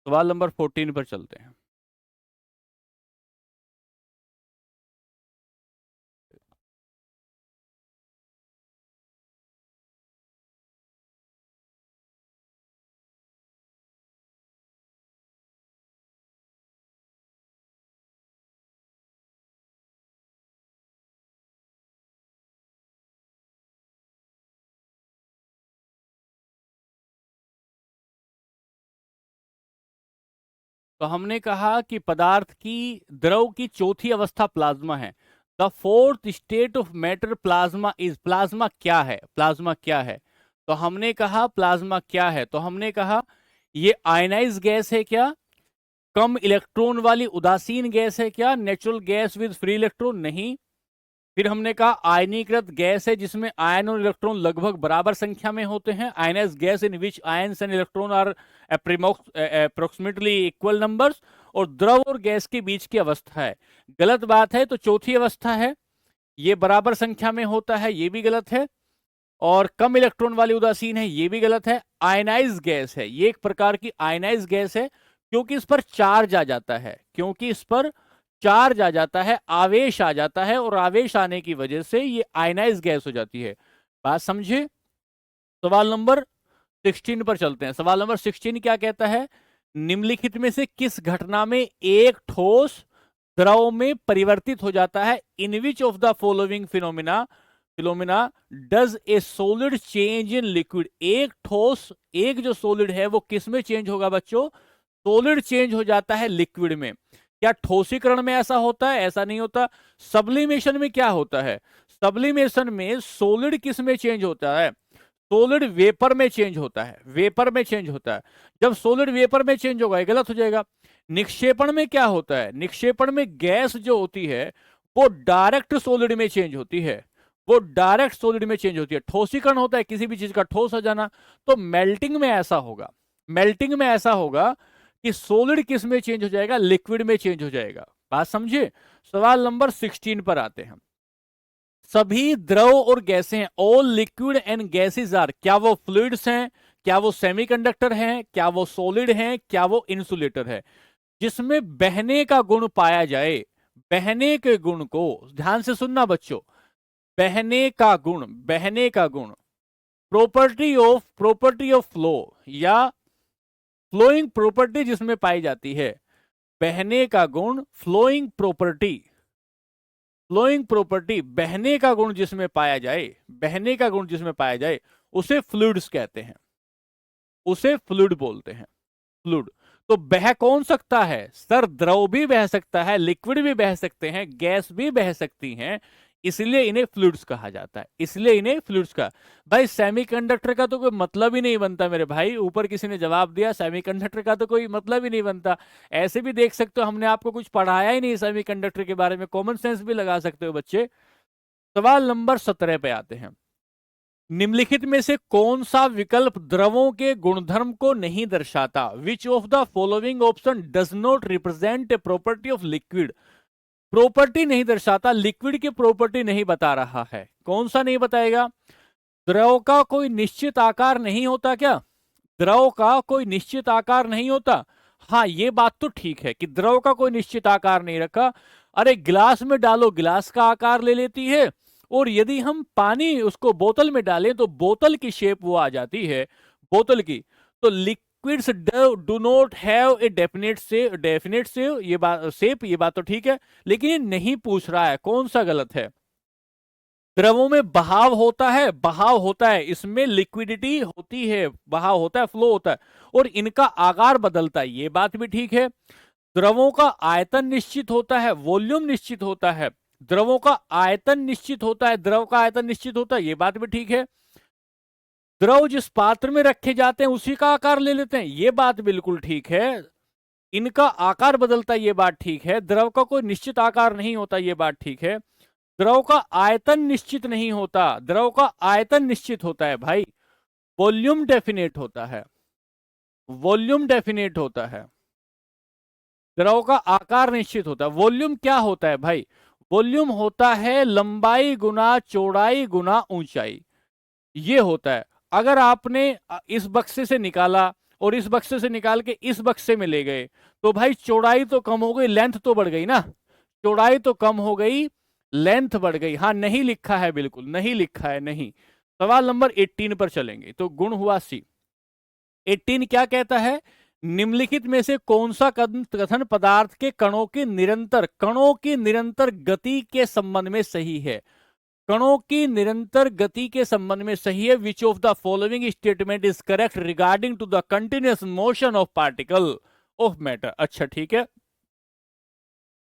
सवाल number 14 पर चलते हैं। तो हमने कहा कि पदार्थ की द्रव की चौथी अवस्था प्लाज्मा है। The fourth state of matter plasma is, plasma क्या है, प्लाज्मा क्या है? तो हमने कहा प्लाज्मा क्या है, तो हमने कहा ये आयनाइज गैस है क्या, कम इलेक्ट्रॉन वाली उदासीन गैस है क्या, natural gas with free electron, नहीं। फिर हमने कहा आयनीकृत गैस है जिसमें आयन और इलेक्ट्रॉन लगभग बराबर संख्या में होते हैं, ionise gas in which ions and electron are approximately equal numbers, और द्रव और गैस के बीच की अवस्था है। गलत बात है, तो चौथी अवस्था है, ये बराबर संख्या में होता है, ये भी गलत है। और कम इलेक्ट्रॉन वाली उदासीन है, ये भी गलत है। आयनाइज गैस है, ये एक प्रकार की आयनाइज गैस है, क्योंकि इस पर चार्ज आ जाता है, क्योंकि इस पर चार्ज आ जाता है, आवेश आ जाता है, और आवेश आने की वजह से ये आयनाइज गैस हो जाती है। बात समझे? सवाल नंबर 16 पर चलते हैं। सवाल नंबर 16 क्या कहता है? निम्नलिखित में से किस घटना में एक ठोस द्रव में परिवर्तित हो जाता है? In which of the following phenomena phenomena does a solid change in liquid? एक ठोस, एक जो सॉलिड है वो किस में चेंज होगा बच्चों? सॉलिड चेंज हो जाता है लिक्विड में। क्या ठोसीकरण में ऐसा होता है? ऐसा नहीं होता। सब्लिमेशन में क्या होता है? सब्लिमेशन में सॉलिड किस में चेंज होता है? सॉलिड वेपर में चेंज होता है, वेपर में चेंज होता है। जब सॉलिड वेपर में चेंज होगा, गलत हो जाएगा। निक्षेपण में क्या होता है? निक्षेपण में गैस जो होती है वो डायरेक्ट सॉलिड में चेंज होती है, वो डायरेक्ट सॉलिड में चेंज होती है। ठोसीकरण होता है किसी भी चीज का ठोस हो जाना। तो मेल्टिंग में ऐसा होगा, मेल्टिंग में ऐसा होगा कि सॉलिड किस में चेंज हो जाएगा? लिक्विड में चेंज हो जाएगा। बात समझे? सवाल नंबर 16 पर आते हैं। सभी द्रव और गैसें हैं, all liquid and gases are, क्या वो फ्लूइड्स हैं, क्या वो सेमीकंडक्टर हैं, क्या वो सॉलिड हैं, क्या वो इंसुलेटर है? जिसमें बहने का गुण पाया जाए, बहने के गुण को ध्यान से सुनना बच्चों, बहने का गुण, बहने का गुण, प्रॉपर्टी ऑफ फ्लो या फ्लोइंग प्रॉपर्टी जिसमें पाई जाती है, बहने का गुण, फ्लोइंग प्रॉपर्टी, बहने का गुण जिसमें पाया जाए, बहने का गुण जिसमें पाया जाए, उसे फ्लूइड्स कहते हैं, उसे फ्लूइड बोलते हैं, फ्लूइड। तो बह कौन सकता है सर? द्रव भी बह सकता है, लिक्विड भी बह सकते हैं, गैस भी बह सकती हैं, इसलिए इन्हें फ्लूइड्स कहा जाता है, इसलिए इन्हें फ्लूइड्स का। भाई सेमीकंडक्टर का तो कोई मतलब ही नहीं बनता मेरे भाई, ऊपर किसी ने जवाब दिया, सेमीकंडक्टर का तो कोई मतलब ही नहीं बनता। ऐसे भी देख सकते हो, हमने आपको कुछ पढ़ाया ही नहीं सेमीकंडक्टर के बारे में, कॉमन सेंस भी लगा सकते हो बच्चे। सवाल नंबर 17 पे आते हैं। निम्नलिखित में से कौन सा विकल्प द्रवों के गुणधर्म को नहीं दर्शाता? विच of the following option does not represent a property of liquid? Property नहीं दर्शाता, लिक्विड की प्रॉपर्टी नहीं बता रहा है। कौन सा नहीं बताएगा? द्रव का कोई निश्चित आकार नहीं होता क्या? द्रव का कोई निश्चित आकार नहीं होता। हाँ, ये बात तो ठीक है कि द्रव का कोई निश्चित आकार नहीं रखा। अरे गिलास में डालो, गिलास का आकार ले लेती है, और यदि हम पानी उसको बोतल में डालें तो बोतल की शेप वो आ जाती है, बोतल की। तो liquids do not have a definite से ये बात शेप, ये बात तो ठीक है, लेकिन ये नहीं पूछ रहा है। कौन सा गलत है? द्रवों में बहाव होता है, बहाव होता है, इसमें लिक्विडिटी होती है, बहाव होता है, फ्लो होता है, और इनका आकार बदलता है, ये बात भी ठीक है। द्रवों का आयतन निश्चित होता है, वॉल्यूम निश्चित होता है, द्रवों का आयतन निश्चित होता है, द्रव का आयतन निश्चित होता है, ये बात भी ठीक है। द्रव जिस पात्र में रखे जाते हैं उसी का आकार ले लेते हैं, ये बात बिल्कुल ठीक है। इनका आकार बदलता है, ये बात ठीक है। द्रव का कोई निश्चित आकार नहीं होता, ये बात ठीक है। द्रव का आयतन निश्चित नहीं होता, द्रव का आयतन निश्चित होता है भाई, वॉल्यूम डेफिनेट होता है, वॉल्यूम डेफिनेट होता है। द्रव का आकार निश्चित होता है। वॉल्यूम क्या होता है भाई? वॉल्यूम होता है लंबाई गुना चौड़ाई गुना ऊंचाई, ये होता है। अगर आपने इस बक्से से निकाला और इस बक्से से निकाल के इस बक्से में ले गए, तो भाई चौड़ाई तो कम हो गई, लेंथ तो बढ़ गई ना, चौड़ाई तो कम हो गई, लेंथ बढ़ गई। हाँ नहीं लिखा है, बिल्कुल नहीं लिखा है, नहीं। सवाल नंबर 18 पर चलेंगे, तो गुण हुआ सी। 18 क्या कहता है, निम्नलिखित में से कौन सा कथन पदार्थ के कणों की निरंतर गति के संबंध में सही है। कणों की निरंतर गति के संबंध में सही है। Which of the following statement is correct regarding to the continuous motion of particle of matter. अच्छा ठीक है,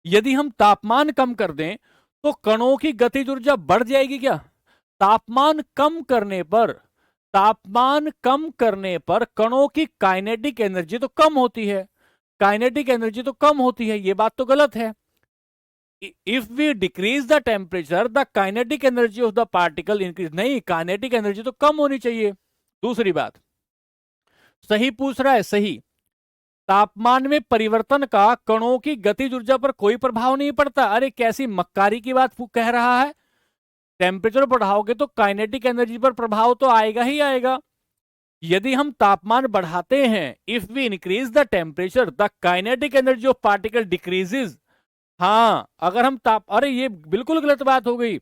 यदि हम तापमान कम कर दें तो कणों की गतिज ऊर्जा बढ़ जाएगी क्या? तापमान कम करने पर, तापमान कम करने पर कणों की काइनेटिक एनर्जी तो कम होती है, काइनेटिक एनर्जी तो कम होती है, ये बात तो गलत है। If we decrease the temperature the kinetic energy of the particle increase, नहीं, काइनेटिक एनर्जी तो कम होनी चाहिए। दूसरी बात, सही पूछ रहा है, सही, तापमान में परिवर्तन का कणों की गतिज ऊर्जा पर कोई प्रभाव नहीं पड़ता। अरे कैसी मक्कारी की बात कह रहा है, टेम्परेचर बढ़ाओगे तो काइनेटिक एनर्जी पर प्रभाव तो आएगा ही आएगा। यदि हम तापमान बढ़ाते हैं, if we increase the temperature the kinetic energy of particle decreases. हाँ, अगर हम अरे ये बिल्कुल गलत बात हो गई,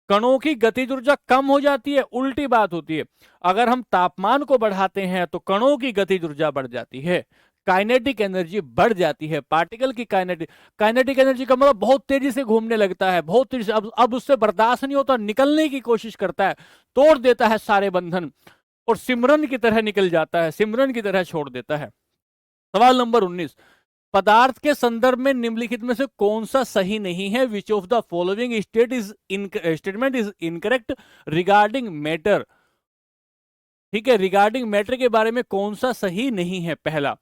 कणों की गतिज ऊर्जा कम हो जाती है, उल्टी बात होती है। अगर हम तापमान को बढ़ाते हैं तो कणों की गतिज ऊर्जा बढ़ जाती है, काइनेटिक एनर्जी बढ़ जाती है। पार्टिकल की काइनेटिक एनर्जी का मतलब बहुत तेजी से घूमने लगता है, बहुत तेजी से, अब उससे बर्दाश्त नहीं होता, निकलने की कोशिश करता है, तोड़ देता है सारे बंधन और सिमरन की तरह निकल जाता है, सिमरन की तरह छोड़ देता है। सवाल नंबर 19, पदार्थ के संदर्भ में निम्नलिखित में से कौन सा सही नहीं है। Which of the following statement is incorrect regarding matter. ठीक है, रिगार्डिंग मैटर के बारे में कौन सा सही नहीं है। पहला,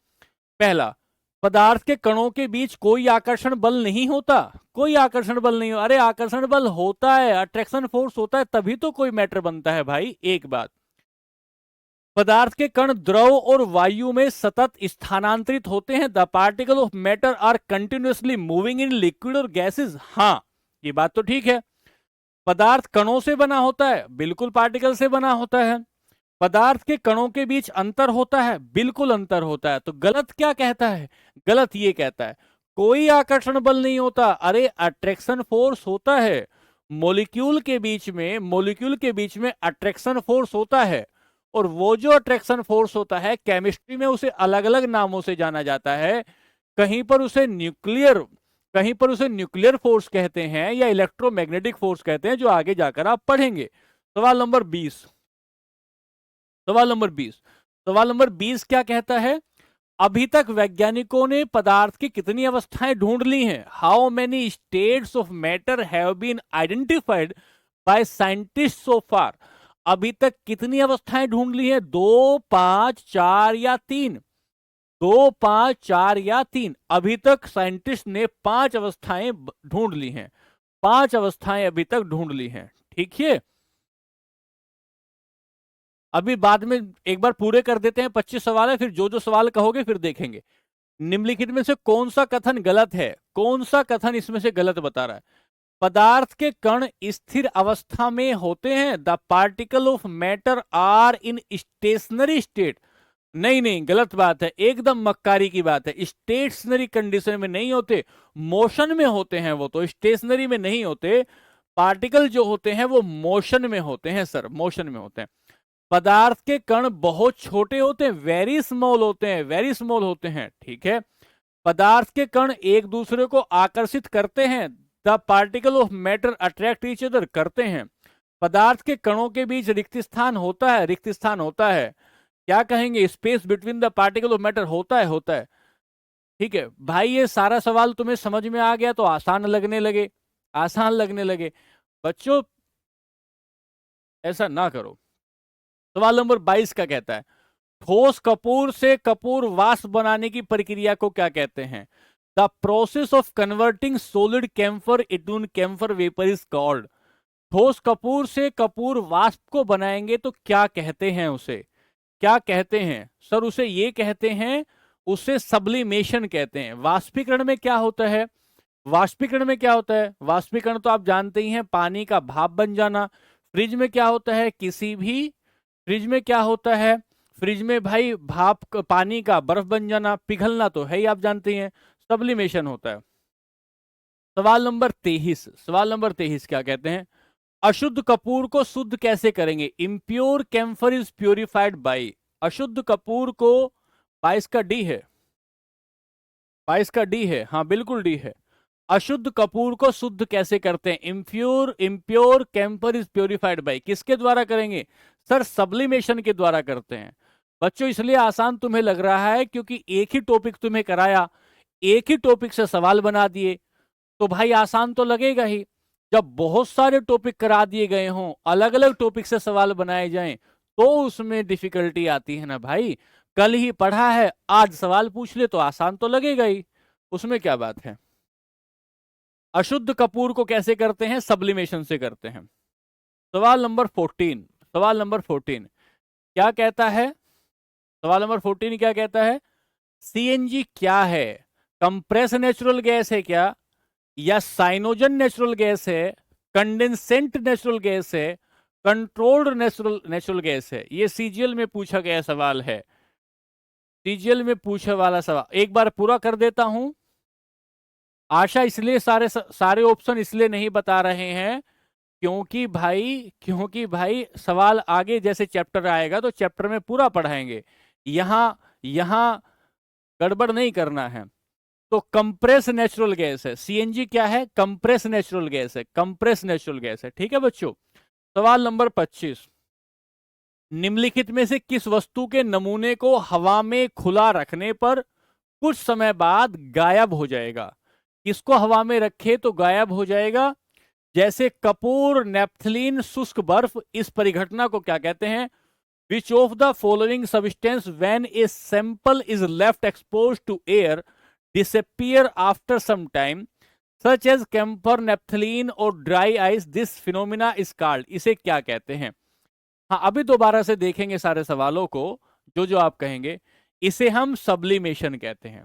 पदार्थ के कणों के बीच कोई आकर्षण बल नहीं होता, कोई आकर्षण बल नहीं हो। अरे आकर्षण बल होता है, अट्रैक्शन फोर्स होता है, तभी तो कोई मैटर बनता है भाई। एक बात, पदार्थ के कण द्रव और वायु में सतत स्थानांतरित होते हैं। The particle of matter are continuously moving in liquid और गैसेस। हाँ ये बात तो ठीक है। पदार्थ कणों से बना होता है, बिल्कुल पार्टिकल से बना होता है। पदार्थ के कणों के बीच अंतर होता है, बिल्कुल अंतर होता है। तो गलत क्या कहता है, गलत ये कहता है कोई आकर्षण बल नहीं होता। अरे अट्रैक्शन फोर्स होता है, मॉलिक्यूल के बीच में अट्रैक्शन फोर्स होता है। और वो जो अट्रैक्शन फोर्स होता है केमिस्ट्री में उसे अलग अलग नामों से जाना जाता है। कहीं पर उसे न्यूक्लियर फोर्स कहते हैं या इलेक्ट्रोमैग्नेटिक फोर्स कहते हैं, जो आगे जाकर आप पढ़ेंगे। सवाल नंबर 20 क्या कहता है, अभी तक वैज्ञानिकों ने पदार्थ की कितनी अवस्थाएं ढूंढ ली हैं। How many states of matter have been identified by scientist so far. अभी तक कितनी अवस्थाएं ढूंढ ली हैं, 2, 5, 4 या 3? 2, 5, 4 या 3? अभी तक साइंटिस्ट ने 5 अवस्थाएं ढूंढ ली हैं, 5 अवस्थाएं अभी तक ढूंढ ली हैं। ठीक है, अभी बाद में एक बार पूरे कर देते हैं, 25 सवाल है, फिर जो जो सवाल कहोगे फिर देखेंगे। निम्नलिखित में से कौन सा कथन गलत है, कौन सा कथन इसमें से गलत बता रहा है। पदार्थ के कण स्थिर अवस्था में होते हैं। The particle of matter are in stationary state. नहीं, गलत बात है, एकदम मक्कारी की बात है। स्टेशनरी कंडीशन में नहीं होते, मोशन में होते हैं। वो तो स्टेशनरी में नहीं होते, पार्टिकल जो होते हैं वो मोशन में होते हैं सर, मोशन में होते हैं। पदार्थ के कण बहुत छोटे होते हैं, वेरी स्मॉल होते हैं। ठीक है, पदार्थ के कण एक दूसरे को आकर्षित करते हैं। The particle of matter attract each other, करते हैं। पदार्थ के कणों के बीच रिक्त स्थान होता है। क्या कहेंगे, space between the particle of matter होता है। ठीक है भाई, ये सारा सवाल तुम्हें समझ में आ गया तो आसान लगने लगे। बच्चों ऐसा ना करो। सवाल नंबर 22 का कहता है, ठोस कपूर से कपूर वाष्प बनाने की प्रक्रिया को क्या कहते हैं। The process of converting solid camphor into camphor vapour is called. ठोस कपूर से कपूर वाष्प को बनाएंगे तो क्या कहते हैं, उसे क्या कहते हैं सर? उसे ये कहते हैं, उसे सब्लिमेशन कहते हैं। वाष्पीकरण में क्या होता है, वाष्पीकरण तो आप जानते ही हैं, पानी का भाप बन जाना। फ्रिज में क्या होता है, फ्रिज में भाई भाप पानी का बर्फ बन जाना, पिघलना तो है ही, आप जानते हैं, सब्लिमेशन होता है। सवाल नंबर 23, सवाल नंबर 23 क्या कहते हैं? अशुद्ध कपूर को शुद्ध कैसे करेंगे? Impure camphor is purified by. अशुद्ध कपूर को, 22 का डी है, 22 का डी है, हाँ बिल्कुल डी है। अशुद्ध कपूर को शुद्ध कैसे करते हैं? Impure impure camphor is purified by, किसके द्वारा करेंगे सर? सब्लिमेशन के द्वारा करते हैं। बच्चों इसलिए आसान तुम्हें लग रहा है क्योंकि एक ही टॉपिक तुम्हें कराया, एक ही टॉपिक से सवाल बना दिए, तो भाई आसान तो लगेगा ही। जब बहुत सारे टॉपिक करा दिए गए हों, अलग अलग टॉपिक से सवाल बनाए जाएं, तो उसमें डिफिकल्टी आती है ना भाई। कल ही पढ़ा है, आज सवाल पूछ ले तो आसान तो लगेगा ही, उसमें क्या बात है। अशुद्ध कपूर को कैसे करते हैं? सब्लिमेशन से करते हैं। सवाल नंबर 14, सवाल नंबर 14 क्या कहता है? सवाल नंबर 14 क्या कहता है? सीएनजी क्या है? कंप्रेस नेचुरल गैस है क्या, या साइनोजन नेचुरल गैस है, कंडेंसेंट नेचुरल गैस है, कंट्रोल्ड नेचुरल नेचुरल गैस है? ये सीजीएल में पूछा गया सवाल है, सीजीएल में पूछा वाला सवाल। एक बार पूरा कर देता हूं। आशा इसलिए सारे ऑप्शन इसलिए नहीं बता रहे हैं क्योंकि भाई सवाल आगे जैसे चैप्टर आएगा तो चैप्टर में पूरा पढ़ाएंगे, यहां यहां गड़बड़ नहीं करना है। तो कंप्रेस नेचुरल गैस है, सीएनजी क्या है? कंप्रेस नेचुरल गैस है, कंप्रेस नेचुरल गैस है, ठीक है बच्चों। सवाल नंबर 25, निम्नलिखित में से किस वस्तु के नमूने को हवा में खुला रखने पर कुछ समय बाद गायब हो जाएगा? किसको हवा में रखे तो गायब हो जाएगा? जैसे कपूर, नेप्थलीन, शुष्क बर्फ। इस परिघटना को क्या कहते हैं? Which of the following substance when a sample is left expose to air disappear after some time such as camphor, naphthalene और dry ice, this phenomena is called। इसे क्या कहते हैं? हाँ अभी दोबारा से देखेंगे सारे सवालों को, जो जो आप कहेंगे। इसे हम सब्लिमेशन कहते हैं,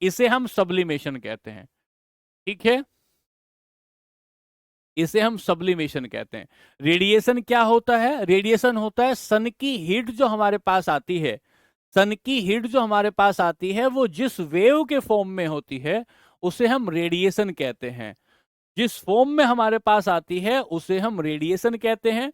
इसे हम सब्लिमेशन कहते हैं, ठीक है, इसे हम सब्लिमेशन कहते हैं। रेडिएशन क्या होता है? रेडिएशन होता है सन की हीट जो हमारे पास आती है, सन की हीट जो हमारे पास आती है वो जिस वेव के फॉर्म में होती है उसे हम रेडिएशन कहते हैं। जिस फॉर्म में हमारे पास आती है उसे हम रेडिएशन कहते हैं।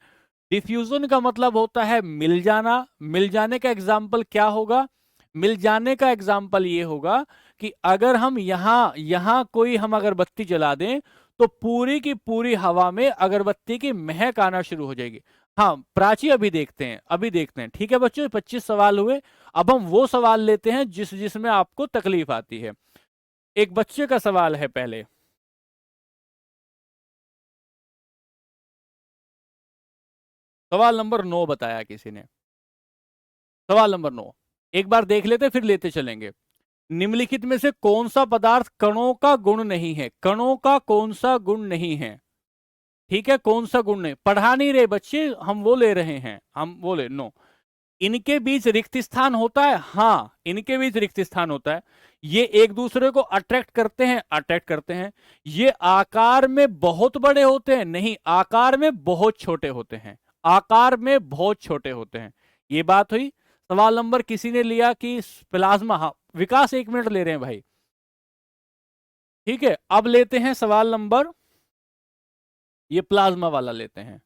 डिफ्यूजन का मतलब होता है मिल जाना। मिल जाने का एग्जाम्पल क्या होगा? मिल जाने का एग्जाम्पल ये होगा कि अगर हम यहां कोई हम अगरबत्ती जला दें तो पूरी की पूरी हवा में अगरबत्ती की महक आना शुरू हो जाएगी। हाँ प्राची अभी देखते हैं, अभी देखते हैं, ठीक है बच्चों। 25 सवाल हुए, अब हम वो सवाल लेते हैं जिसमें आपको तकलीफ आती है। एक बच्चे का सवाल है पहले, सवाल नंबर 9 बताया किसी ने, सवाल नंबर 9 एक बार देख लेते फिर लेते चलेंगे। निम्नलिखित में से कौन सा पदार्थ कणों का गुण नहीं है? कणों का कौन सा गुण नहीं है? ठीक है, कौन सा गुण नहीं? पढ़ा नहीं रहे बच्चे, हम वो ले रहे हैं, हम वो ले नो। इनके बीच रिक्त स्थान होता है, हाँ इनके बीच रिक्त स्थान होता है। ये एक दूसरे को अट्रैक्ट करते हैं, अट्रैक्ट करते हैं। ये आकार में बहुत बड़े होते हैं, नहीं आकार में बहुत छोटे होते हैं, आकार में बहुत छोटे होते हैं। ये बात हुई। सवाल नंबर किसी ने लिया कि प्लाज्मा, हाँ विकास 1 मिनट ले रहे हैं भाई, ठीक है। अब लेते हैं सवाल नंबर, ये प्लाज्मा वाला लेते हैं।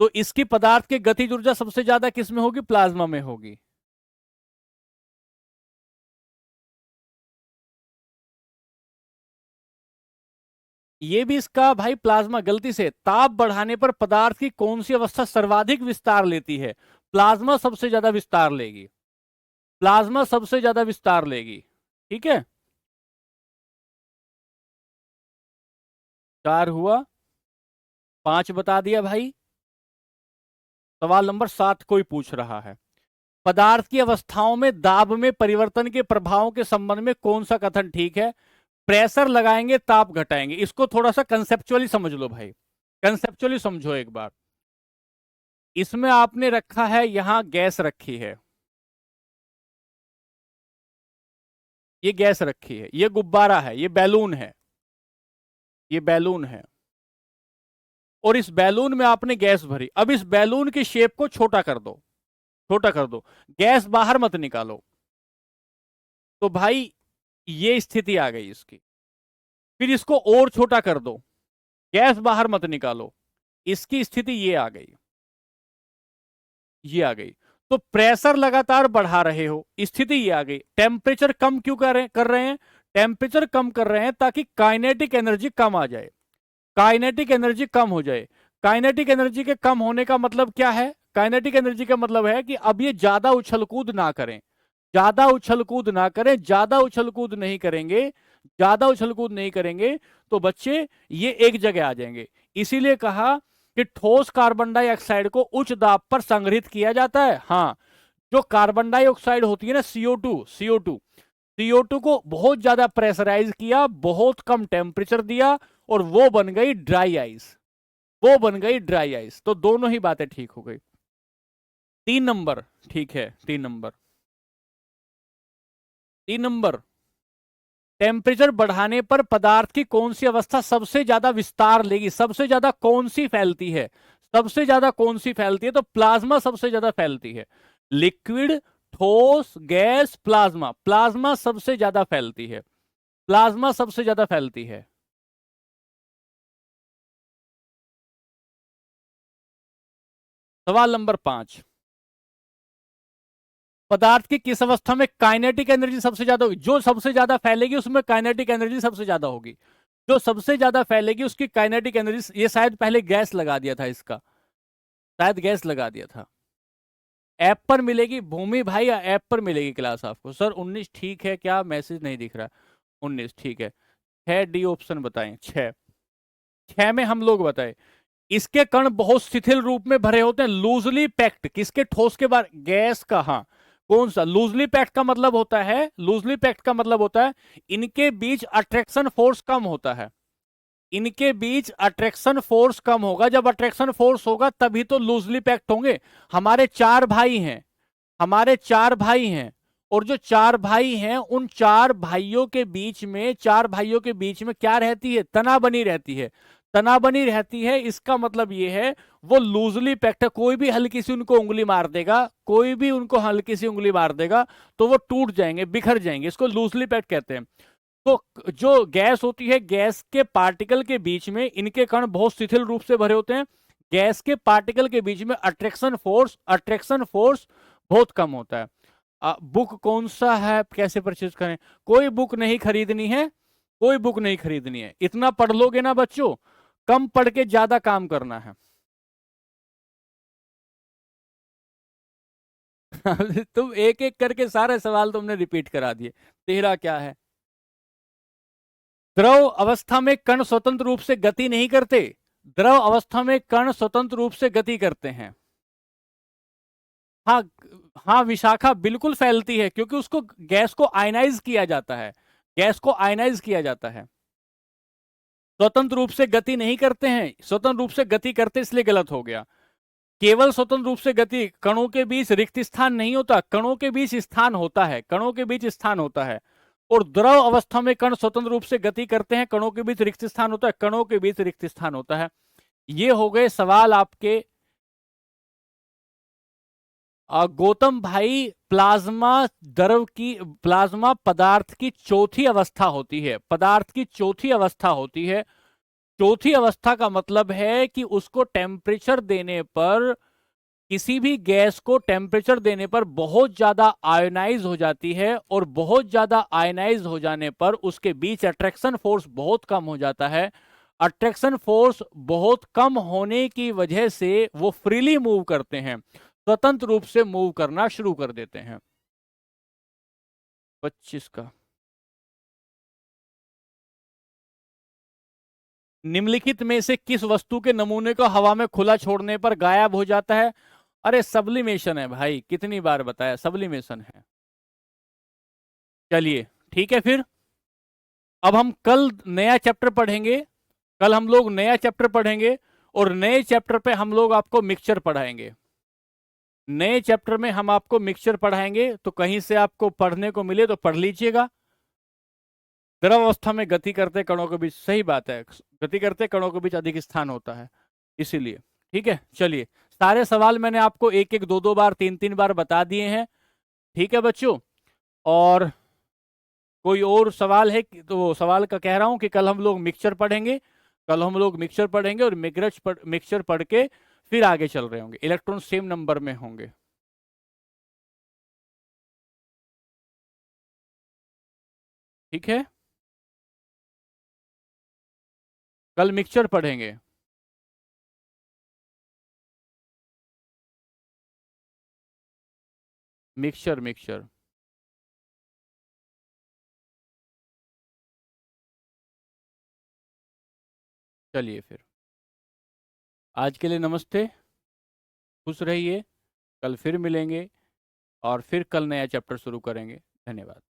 तो इसकी पदार्थ की गतिज ऊर्जा सबसे ज्यादा किस में होगी? प्लाज्मा में होगी। ये भी इसका भाई प्लाज्मा, गलती से ताप बढ़ाने पर पदार्थ की कौन सी अवस्था सर्वाधिक विस्तार लेती है? प्लाज्मा सबसे ज्यादा विस्तार लेगी, प्लाज्मा सबसे ज्यादा विस्तार लेगी, ठीक है। 4 हुआ, 5 बता दिया भाई। सवाल नंबर 7 कोई पूछ रहा है, पदार्थ की अवस्थाओं में दाब में परिवर्तन के प्रभावों के संबंध में कौन सा कथन ठीक है? प्रेशर लगाएंगे ताप घटाएंगे। इसको थोड़ा सा कंसेप्चुअली समझ लो भाई, कंसेप्चुअली समझो एक बार। इसमें आपने रखा है, यहां गैस रखी है, ये गैस रखी है, ये गुब्बारा है, ये बैलून है, ये बैलून है, और इस बैलून में आपने गैस भरी। अब इस बैलून की शेप को छोटा कर दो, छोटा कर दो, गैस बाहर मत निकालो। तो भाई ये स्थिति आ गई इसकी। फिर इसको और छोटा कर दो, गैस बाहर मत निकालो, इसकी स्थिति ये आ गई, ये आ गई। तो प्रेशर लगातार बढ़ा रहे हो, स्थिति ये आ गई। टेम्परेचर कम क्यों कर रहे हैं? टेम्परेचर कम कर रहे हैं ताकि काइनेटिक एनर्जी कम आ जाए, काइनेटिक एनर्जी कम हो जाए। काइनेटिक एनर्जी के कम होने का मतलब क्या है? काइनेटिक एनर्जी का मतलब है कि अब ये ज्यादा उछल कूद ना करें, ज्यादा उछल कूद ना करें, ज्यादा उछल कूद नहीं करेंगे, ज्यादा उछल कूद नहीं करेंगे तो बच्चे ये एक जगह आ जाएंगे। इसीलिए कहा कि ठोस कार्बन डाइऑक्साइड को उच्च दाब पर संग्रहित किया जाता है। हाँ, जो कार्बन डाइऑक्साइड होती है ना, CO2 को बहुत ज्यादा प्रेशराइज किया, बहुत कम टेम्परेचर दिया, और वो बन गई ड्राई आइस, वो बन गई ड्राई आइस। तो दोनों ही बातें ठीक हो गई। 3 नंबर, ठीक है, 3 नंबर, 3 नंबर, टेम्परेचर बढ़ाने पर पदार्थ की कौन सी अवस्था सबसे ज्यादा विस्तार लेगी? सबसे ज्यादा कौन सी फैलती है? सबसे ज्यादा कौन सी फैलती है? तो प्लाज्मा सबसे ज्यादा फैलती है। लिक्विड, ठोस, गैस, प्लाज्मा, प्लाज्मा सबसे ज्यादा फैलती है, प्लाज्मा सबसे ज्यादा फैलती है। सवाल नंबर 5, पदार्थ की किस अवस्था में काइनेटिक एनर्जी सबसे ज्यादा होगी? जो सबसे ज्यादा फैलेगी उसमें काइनेटिक एनर्जी सबसे ज्यादा होगी, जो सबसे ज्यादा फैलेगी उसकी काइनेटिक एनर्जी। ये शायद पहले गैस लगा दिया था इसका, शायद गैस लगा दिया था। ऐप पर मिलेगी भूमि भाई, ऐप पर मिलेगी क्लास आपको। सर 19 ठीक है क्या? मैसेज नहीं दिख रहा। 19 ठीक है। 6D ऑप्शन बताएं। 6 में हम लोग बताए, इसके कण बहुत शिथिल रूप में भरे होते हैं, लूजली पैक्ड। किसके? ठोस के बारे, गैस का। हाँ, कौन सा? लूजली पैक्ड का मतलब होता है, लूजली पैक्ड का मतलब होता है इनके बीच अट्रैक्शन फोर्स कम होता है, इनके बीच अट्रैक्शन फोर्स कम होगा। जब अट्रैक्शन फोर्स होगा तभी तो लूजली पैक्ड होंगे। हमारे 4 भाई हैं, हमारे 4 भाई हैं, और जो 4 भाई हैं उन 4 भाइयों के बीच में, 4 भाइयों के बीच में क्या रहती है? तना बनी रहती है, तना बनी रहती है। इसका मतलब ये है वो लूजली पैक्ड है। कोई भी हल्की सी उनको उंगली मार देगा, कोई भी उनको हल्की सी उंगली मार देगा तो वो टूट जाएंगे, बिखर जाएंगे। इसको लूजली पैक्ड कहते हैं। तो जो गैस होती है, गैस के पार्टिकल के बीच में इनके कण बहुत शिथिल रूप से भरे होते हैं। गैस के पार्टिकल के बीच में अट्रैक्शन फोर्स बहुत कम होता है। बुक कौन सा है, कैसे परचेज करें? कोई बुक नहीं खरीदनी है, कोई बुक नहीं खरीदनी है। इतना पढ़ लोगे ना बच्चों, कम पढ़ के ज्यादा काम करना है। तुम एक एक करके सारे सवाल तुमने रिपीट करा दिए। तेरा क्या है? द्रव अवस्था में कण स्वतंत्र रूप से गति नहीं करते, द्रव अवस्था में कण स्वतंत्र रूप से गति करते हैं। हाँ, हाँ विशाखा बिल्कुल फैलती है, क्योंकि उसको, गैस को आयनाइज किया जाता है, गैस को आयनाइज किया जाता है। स्वतंत्र रूप से गति नहीं करते हैं, स्वतंत्र रूप से गति करते इसलिए गलत हो गया। केवल स्वतंत्र रूप से गति, कणों के बीच रिक्त स्थान नहीं होता, कणों के बीच स्थान होता है, कणों के बीच स्थान होता है। और द्रव अवस्था में कण स्वतंत्र रूप से गति करते हैं, कणों के बीच रिक्त स्थान होता है, कणों के बीच रिक्त स्थान होता है। ये हो गए सवाल आपके। गौतम भाई, प्लाज्मा द्रव की, प्लाज्मा पदार्थ की चौथी अवस्था होती है, पदार्थ की चौथी अवस्था होती है। चौथी अवस्था का मतलब है कि उसको टेम्परेचर देने पर, किसी भी गैस को टेम्परेचर देने पर बहुत ज्यादा आयोनाइज हो जाती है, और बहुत ज्यादा आयोनाइज हो जाने पर उसके बीच अट्रैक्शन फोर्स बहुत कम हो जाता है। अट्रैक्शन फोर्स बहुत कम होने की वजह से वो फ्रीली मूव करते हैं, स्वतंत्र रूप से मूव करना शुरू कर देते हैं। 25 का, निम्नलिखित में से किस वस्तु के नमूने को हवा में खुला छोड़ने पर गायब हो जाता है? अरे सब्लिमेशन है भाई, कितनी बार बताया, सब्लिमेशन है। चलिए ठीक है फिर, अब हम कल नया चैप्टर पढ़ेंगे, कल हम लोग नया चैप्टर पढ़ेंगे, और नए चैप्टर पे हम लोग आपको मिक्सचर पढ़ाएंगे। नए चैप्टर में हम आपको मिक्सचर पढ़ाएंगे, तो कहीं से आपको पढ़ने को मिले तो पढ़ लीजिएगा। द्रव अवस्था में गति करते कणों के बीच, सही बात है, गति करते कणों के बीच अधिक स्थान होता है, इसीलिए ठीक है, चलिए सारे सवाल मैंने आपको एक एक दो दो बार तीन तीन बार बता दिए हैं। ठीक है बच्चों, और कोई और सवाल है तो सवाल का कह रहा हूं कि कल हम लोग मिक्सचर पढ़ेंगे। कल हम लोग मिक्सचर पढ़ेंगे और मिक्सचर पढ़ के फिर आगे चल रहे होंगे, इलेक्ट्रॉन सेम नंबर में होंगे। ठीक है, कल मिक्सचर पढ़ेंगे। Mixture mixture. चलिए फिर आज के लिए नमस्ते, खुश रहिए, कल फिर मिलेंगे और फिर कल नया चैप्टर शुरू करेंगे। धन्यवाद।